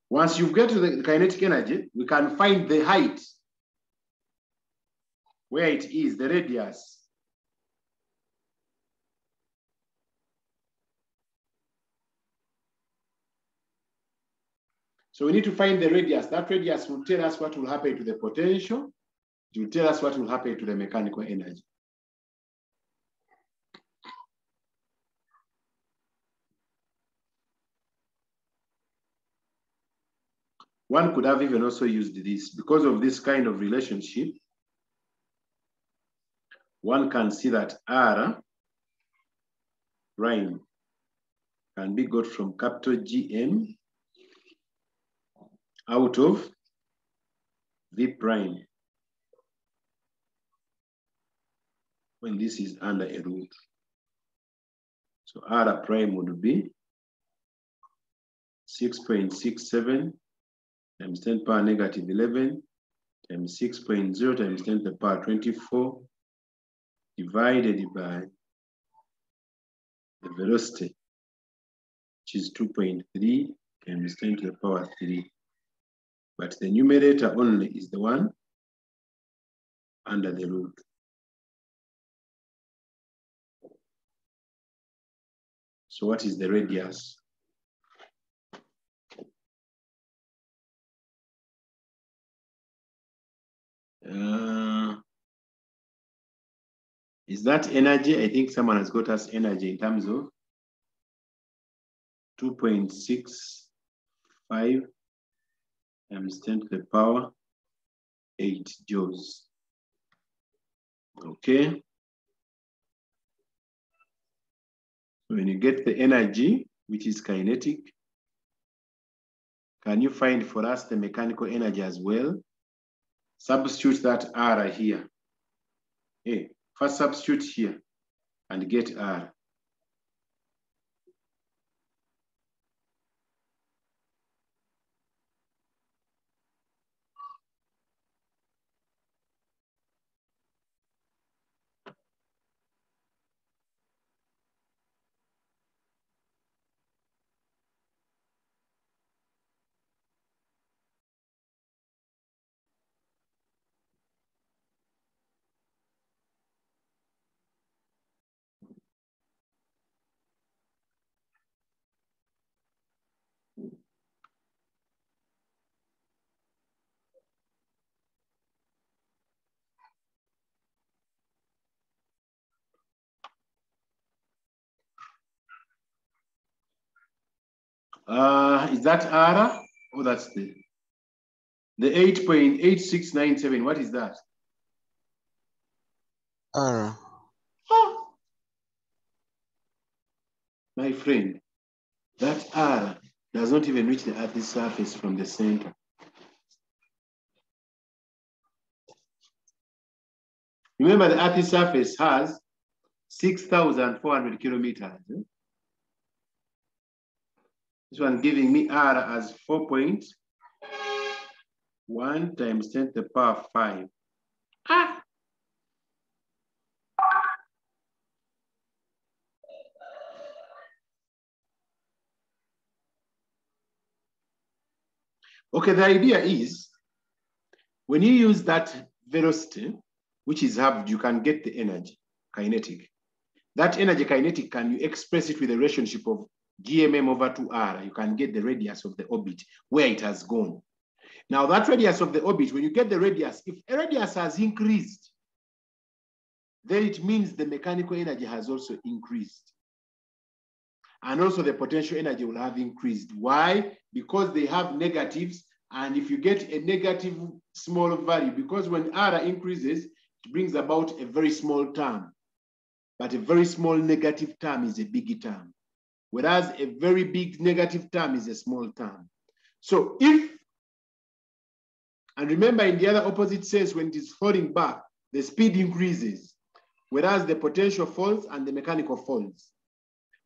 Once you get to the kinetic energy, we can find the height, where it is, the radius. So we need to find the radius. That radius will tell us what will happen to the potential. It will tell us what will happen to the mechanical energy. One could have even also used this. Because of this kind of relationship, one can see that R prime can be got from capital GM out of V prime when this is under a root. So R prime would be 6.67 times 10 power negative 11 times 6.0 times 10 to the power 24 divided by the velocity, which is 2.3 times 10 to the power 3. But the numerator only is the one under the root. So what is the radius? Is that energy? I think someone has got us energy in terms of 2.6 5 times 10 to the power 8 joules. Okay. So when you get the energy, which is kinetic, can you find for us the mechanical energy as well? Substitute that R here. Hey, first substitute here and get R. Is that R? Oh, that's the 8.8697. What is that? R. Oh. My friend, that R does not even reach the Earth's surface from the center. Remember, the Earth's surface has 6,400 kilometers. This one giving me R as 4.1 times 10 to the power 5. Ah! Okay, the idea is when you use that velocity, which is halved, you can get the energy, kinetic. That energy kinetic, can you express it with the relationship of GMM over 2R? You can get the radius of the orbit, where it has gone. Now that radius of the orbit, when you get the radius, if a radius has increased, then it means the mechanical energy has also increased. And also the potential energy will have increased. Why? Because they have negatives. And if you get a negative small value, because when R increases, it brings about a very small term. But a very small negative term is a big term. Whereas a very big negative term is a small term. So if, and remember in the other opposite sense, when it is falling back, the speed increases, whereas the potential falls and the mechanical falls.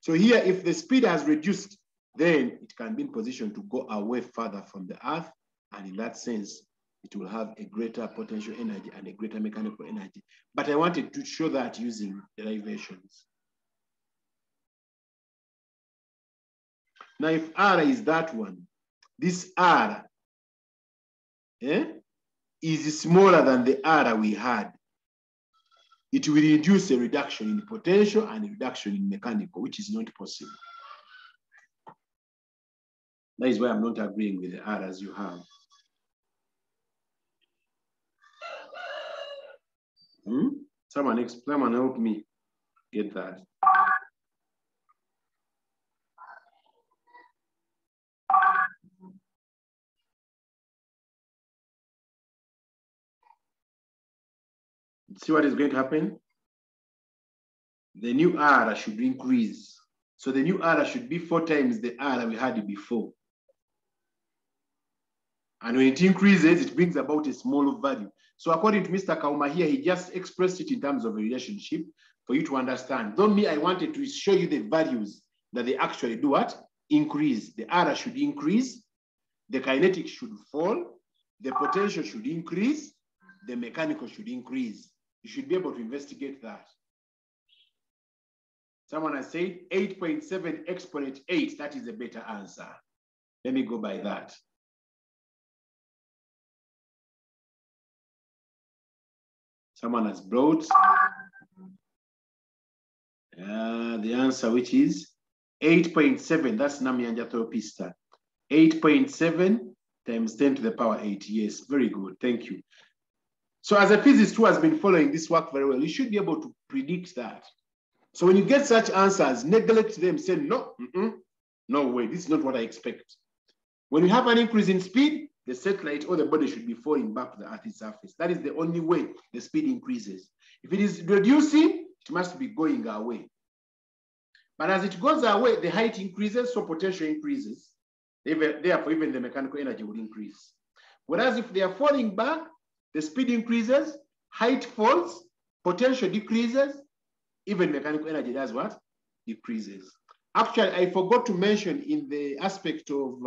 So here, if the speed has reduced, then it can be in position to go away further from the Earth. And in that sense, it will have a greater potential energy and a greater mechanical energy. But I wanted to show that using derivations. Now, if R is that one, this R is smaller than the R we had. It will induce a reduction in potential and a reduction in mechanical, which is not possible. That is why I'm not agreeing with the R as you have. Someone help me get that. See what is going to happen? The new R should increase. So the new R should be 4 times the R we had before. And when it increases, it brings about a smaller value. So according to Mr. Kauma here, he just expressed it in terms of a relationship for you to understand. Though me, I wanted to show you the values that they actually do what? Increase. The R should increase, the kinetic should fall, the potential should increase, the mechanical should increase. You should be able to investigate that. Someone has said 8.7 exponent 8. That is a better answer. Let me go by that. Someone has brought the answer, which is 8.7. That's Namyanja Topista. 8.7 times 10 to the power 8. Yes, very good. Thank you. So as a physicist who has been following this work very well, you should be able to predict that. So when you get such answers, neglect them, say, no, no way, this is not what I expect. When you have an increase in speed, the satellite or the body should be falling back to the Earth's surface. That is the only way the speed increases. If it is reducing, it must be going away. But as it goes away, the height increases, so potential increases. Therefore, even the mechanical energy will increase. Whereas if they are falling back, the speed increases, height falls, potential decreases, even mechanical energy does what? Decreases. Actually, I forgot to mention in the aspect of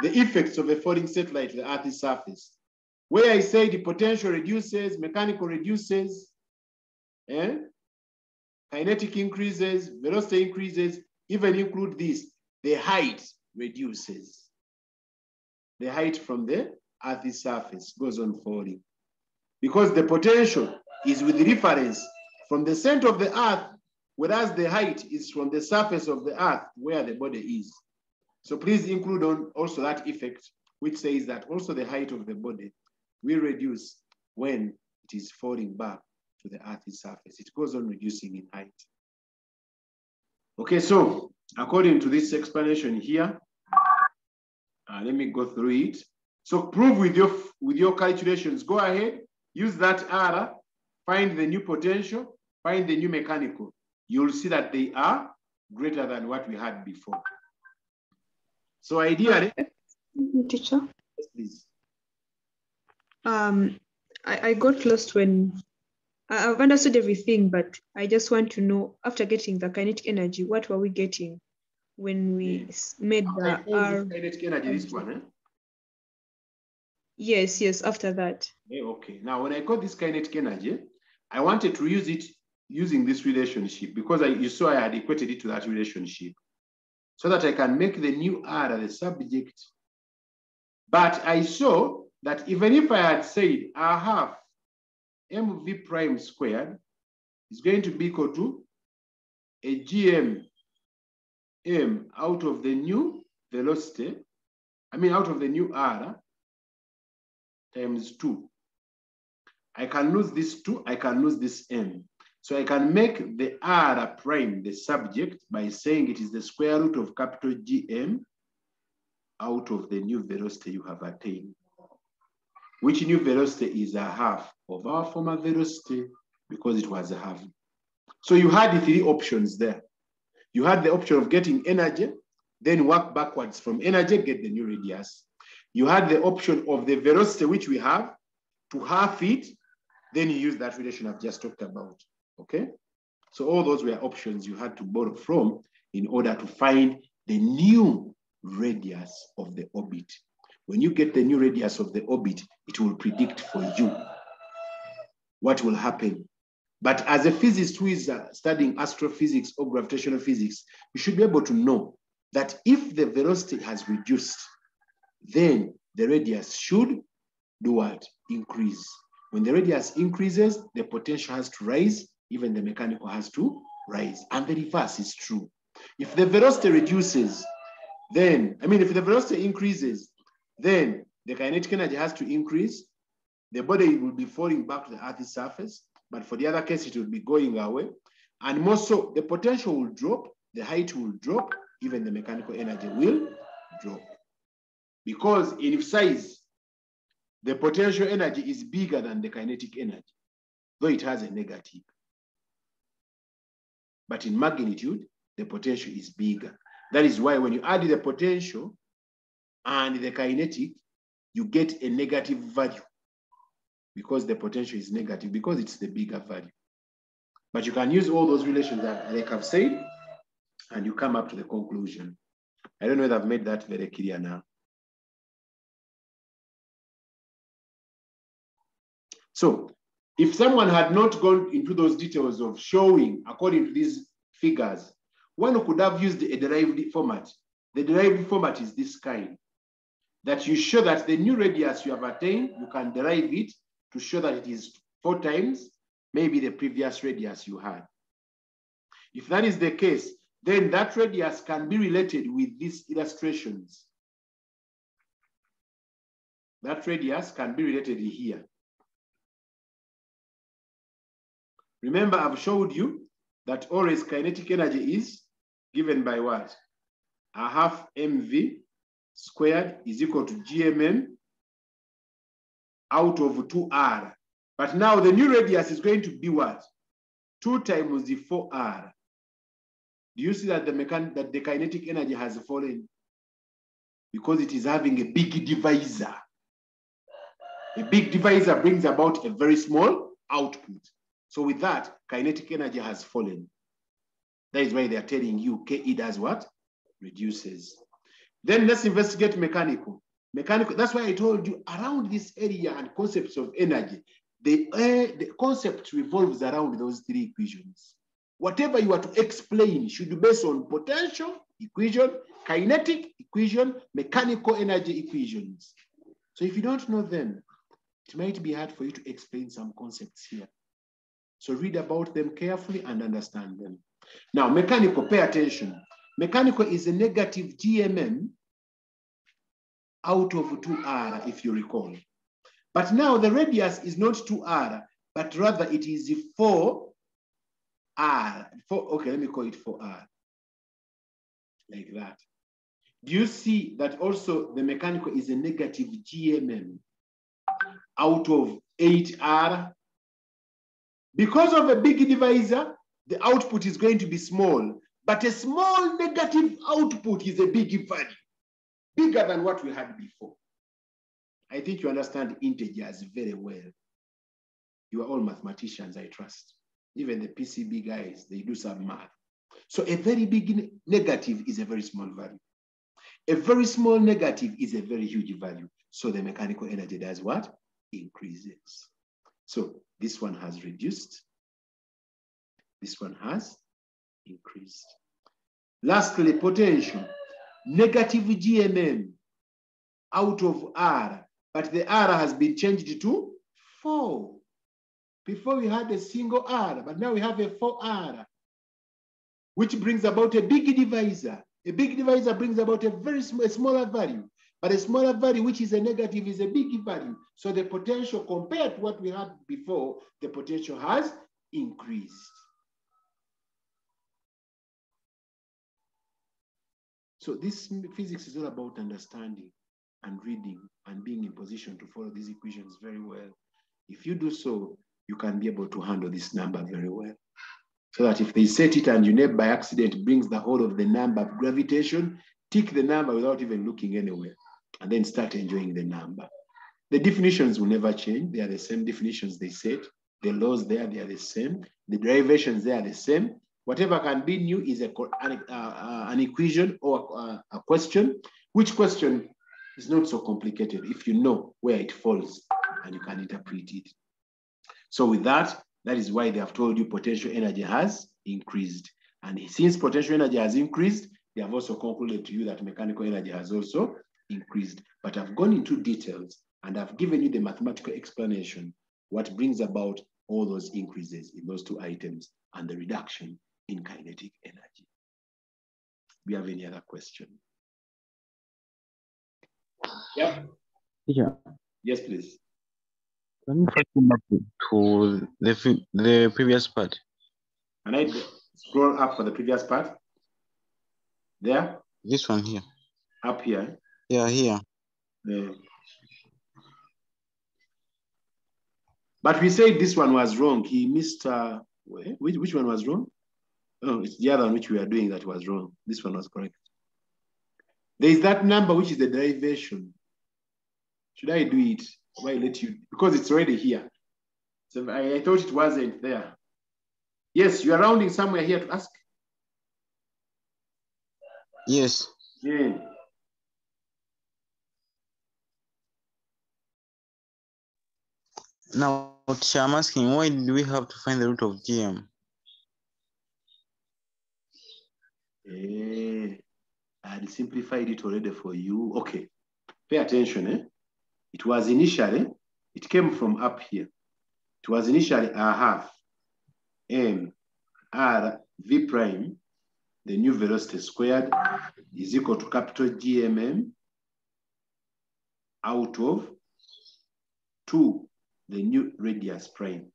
the effects of a falling satellite to the Earth's surface, where I say the potential reduces, mechanical reduces, kinetic increases, velocity increases, even include this, the height reduces. The height from the Earth's surface goes on falling. Because the potential is with reference from the center of the Earth, whereas the height is from the surface of the Earth where the body is. So please include on also that effect, which says that also the height of the body will reduce when it is falling back to the Earth's surface. It goes on reducing in height. Okay, so according to this explanation here, let me go through it. So prove with your calculations. Go ahead, use that R, find the new potential, find the new mechanical. You'll see that they are greater than what we had before. So ideally, teacher. Yes, please. I got lost when I've understood everything, but I just want to know, after getting the kinetic energy, what were we getting when we made the R? Kinetic energy, this one, eh? Yes, after that. Okay, now when I got this kinetic energy, I wanted to use it using this relationship because you saw I had equated it to that relationship so that I can make the new R the subject. But I saw that even if I had said I have mv prime squared is going to be equal to a gm m out of the new velocity, out of the new R times 2. I can lose this 2, I can lose this m. So I can make the R prime the subject by saying it is the square root of capital GM out of the new velocity you have attained. Which new velocity is a half of our former velocity because it was a half. So you had the 3 options there. You had the option of getting energy, then work backwards from energy, get the new radius. You had the option of the velocity which we have to half it, then you use that relation I've just talked about, okay? So all those were options you had to borrow from in order to find the new radius of the orbit. When you get the new radius of the orbit, it will predict for you what will happen. But as a physicist who is studying astrophysics or gravitational physics, you should be able to know that if the velocity has reduced, then the radius should do what? Increase. When the radius increases, the potential has to rise, even the mechanical has to rise. And the reverse is true. If the velocity reduces, then, if the velocity increases, then the kinetic energy has to increase. The body will be falling back to the Earth's surface, but for the other case, it will be going away. And more so, the potential will drop, the height will drop, even the mechanical energy will drop. Because in size, the potential energy is bigger than the kinetic energy, though it has a negative. But in magnitude, the potential is bigger. That is why when you add the potential and the kinetic, you get a negative value because the potential is negative, because it's the bigger value. But you can use all those relations that like I've said, and you come up to the conclusion. I don't know if I've made that very clear now. So if someone had not gone into those details of showing according to these figures, one could have used a derived format. The derived format is this kind, that you show that the new radius you have attained, you can derive it to show that it is 4 times maybe the previous radius you had. If that is the case, then that radius can be related with these illustrations. That radius can be related here. Remember, I've showed you that always kinetic energy is given by what? A half mv squared is equal to GMM out of 2R. But now the new radius is going to be what? 2 times the 4R. Do you see that the kinetic energy has fallen? Because it is having a big divisor. A big divisor brings about a very small output. So with that, kinetic energy has fallen. That is why they are telling you KE does what? Reduces. Then let's investigate mechanical. Mechanical, that's why I told you around this area and concepts of energy, the concept revolves around those 3 equations. Whatever you are to explain should be based on potential equation, kinetic equation, mechanical energy equations. So if you don't know them, it might be hard for you to explain some concepts here. So read about them carefully and understand them. Now, mechanical, pay attention. Mechanical is a negative GMM out of 2R, if you recall. But now the radius is not 2R, but rather it is 4R. Okay, let me call it 4R. Like that. Do you see that also the mechanical is a negative GMM out of 8R? Because of a big divisor, the output is going to be small, but a small negative output is a big value, bigger than what we had before. I think you understand integers very well. You are all mathematicians, I trust. Even the PCB guys, they do some math. So a very big negative is a very small value. A very small negative is a very huge value. So the mechanical energy does what? Increases. So this one has reduced. This one has increased. Lastly, potential. Negative GMM out of R, but the R has been changed to 4. Before we had a single R, but now we have a 4R, which brings about a big divisor. A big divisor brings about a very smaller value, but a smaller value, which is a negative, is a big value. So the potential compared to what we had before, the potential has increased. So this physics is all about understanding and reading and being in position to follow these equations very well. If you do so, you can be able to handle this number very well. So that if they set it and your by accident brings the whole of the number of gravitation, tick the number without even looking anywhere, and then start enjoying the number. The definitions will never change. They are the same definitions they set. The laws there, they are the same. The derivations, they are the same. Whatever can be new is an equation or a question, which question is not so complicated if you know where it falls and you can interpret it. So with that, that is why they have told you potential energy has increased. And since potential energy has increased, they have also concluded to you that mechanical energy has also increased. But I've gone into details and I've given you the mathematical explanation, what brings about all those increases in those 2 items and the reduction in kinetic energy. Do you have any other question? Yeah. Yeah. Yes, please. Can you take me back to the previous part? Can I scroll up for the previous part? There? This one here. Up here? Yeah, here. But we said this one was wrong. He missed, which one was wrong? Oh, it's the other one which we are doing that was wrong. This one was correct. There is that number which is the derivation. Should I do it? Why let you? Because it's already here. So I thought it wasn't there. Yes, you are rounding somewhere here to ask. Yes. Yeah. Now, I'm asking, why do we have to find the root of GM? I had simplified it already for you. Okay, pay attention. It was initially, it came from up here. It was initially a half m r v prime, the new velocity squared, is equal to capital GMM out of 2, the new radius prime.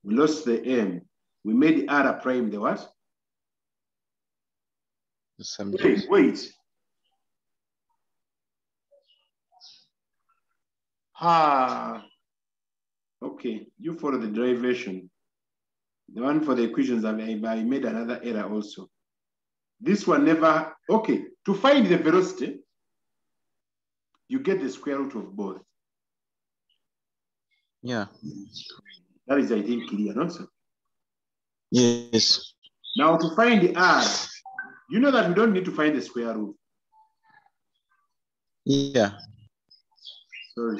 We lost the m. We made r prime the what? Wait. Okay, you follow the derivation. The one for the equations, I made another error also. This one never, okay. To find the velocity, you get the square root of both. Yeah. That is, I think, clear, not so? Yes. Now to find the R, you know that we don't need to find the square root. Yeah. Sorry.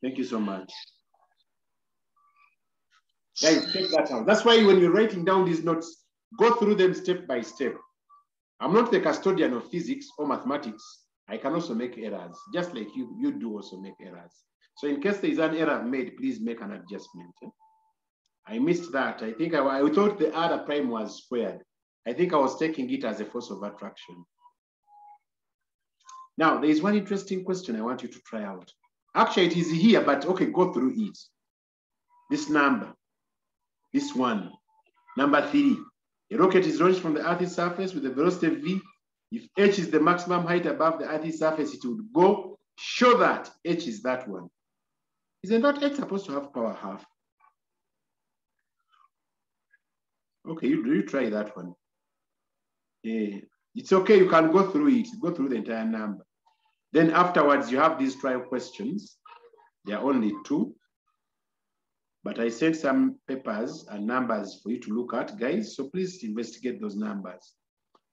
Thank you so much. Guys, check that out. That's why when you're writing down these notes, go through them step by step. I'm not the custodian of physics or mathematics. I can also make errors, just like you do also make errors. So in case there is an error made, please make an adjustment. I missed that. I think I thought the R prime was squared. I think I was taking it as a force of attraction. Now, there is one interesting question I want you to try out. Actually, it is here, but okay, go through it. This number, this one, number 3. A rocket is launched from the Earth's surface with a velocity v. If h is the maximum height above the Earth's surface, it would go. Show that h is that one. Isn't that h supposed to have power half? Okay, you try that one. It's okay, you can go through it, go through the entire number. Then afterwards, you have these trial questions. There are only 2. But I sent some papers and numbers for you to look at, guys. So please investigate those numbers.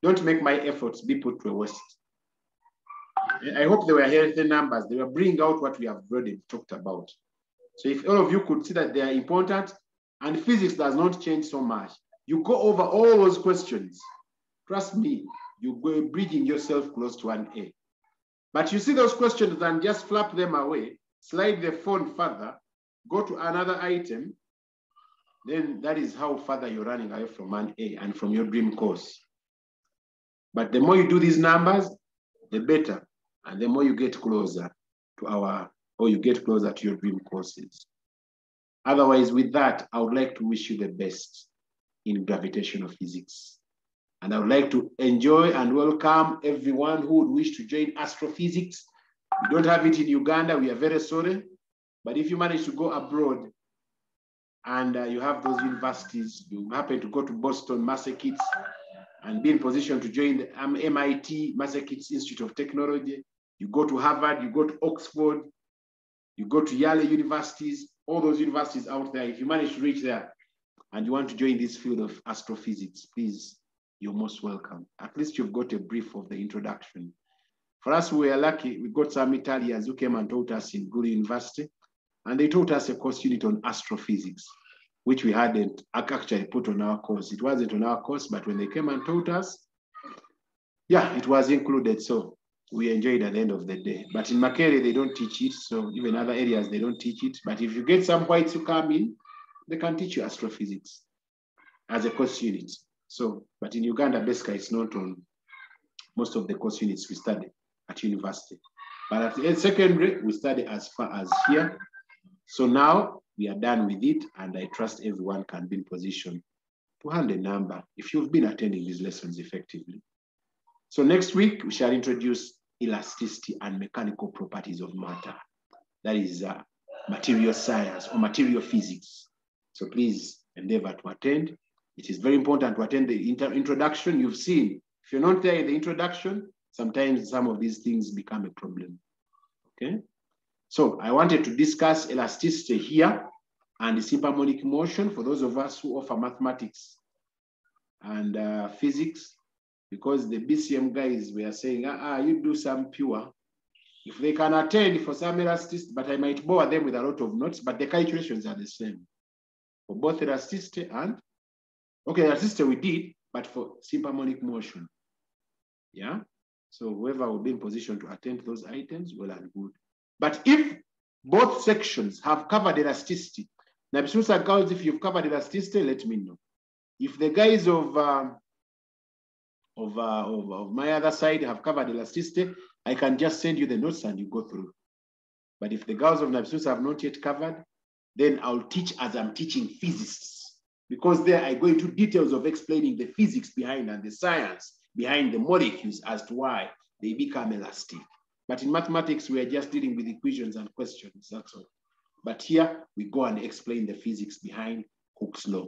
Don't make my efforts be put to a waste. I hope they were healthy numbers. They will bring out what we have already talked about. So if all of you could see that they are important and physics does not change so much, you go over all those questions. Trust me, you go bridging yourself close to an A. But you see those questions and just flap them away, slide the phone further, go to another item, then that is how further you're running away from an A and from your dream course. But the more you do these numbers, the better. And the more you get closer to your dream courses. Otherwise, with that, I would like to wish you the best in gravitational physics. And I would like to enjoy and welcome everyone who would wish to join astrophysics. We don't have it in Uganda, we are very sorry. But if you manage to go abroad and you have those universities, you happen to go to Boston, Massachusetts, and be in position to join the MIT, Massachusetts Institute of Technology, you go to Harvard, you go to Oxford, you go to Yale universities, all those universities out there, if you manage to reach there and you want to join this field of astrophysics, please, you're most welcome. At least you've got a brief of the introduction. For us, we are lucky, we got some Italians who came and taught us in Guru University, and they taught us a course unit on astrophysics, which we hadn't actually put on our course. It wasn't on our course, but when they came and taught us, yeah, it was included. So we enjoyed at the end of the day. But in Makere, they don't teach it. So even other areas, they don't teach it. But if you get some whites who come in, they can teach you astrophysics as a course unit. So, but in Uganda, basically, it's not on most of the course units we study at university. But at the secondary, we study as far as here. So now we are done with it, and I trust everyone can be in position to hand a number if you've been attending these lessons effectively. So next week, we shall introduce elasticity and mechanical properties of matter. That is material science or material physics. So please endeavor to attend. It is very important to attend the introduction. You've seen, if you're not there in the introduction, sometimes some of these things become a problem, okay? So I wanted to discuss elasticity here and the simple harmonic motion for those of us who offer mathematics and physics, because the BCM guys were saying, you do some pure. If they can attend for some elasticity, but I might bore them with a lot of notes, but the calculations are the same for both elasticity and, okay, elasticity we did, but for simple harmonic motion, yeah? So whoever will be in position to attend those items, well and good. But if both sections have covered elasticity, now girls, if you've covered elasticity, let me know. If the guys of my other side have covered elasticity, I can just send you the notes and you go through. But if the girls of Napsusa have not yet covered, then I'll teach as I'm teaching physicists, because there I go into details of explaining the physics behind and the science behind the molecules as to why they become elastic. But in mathematics, we are just dealing with equations and questions, that's all. But here, we go and explain the physics behind Hooke's law,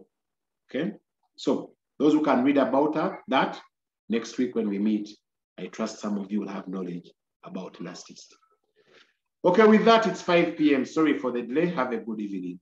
okay? So those who can read about that, next week when we meet, I trust some of you will have knowledge about elasticity. Okay, with that, it's 5 p.m. Sorry for the delay. Have a good evening.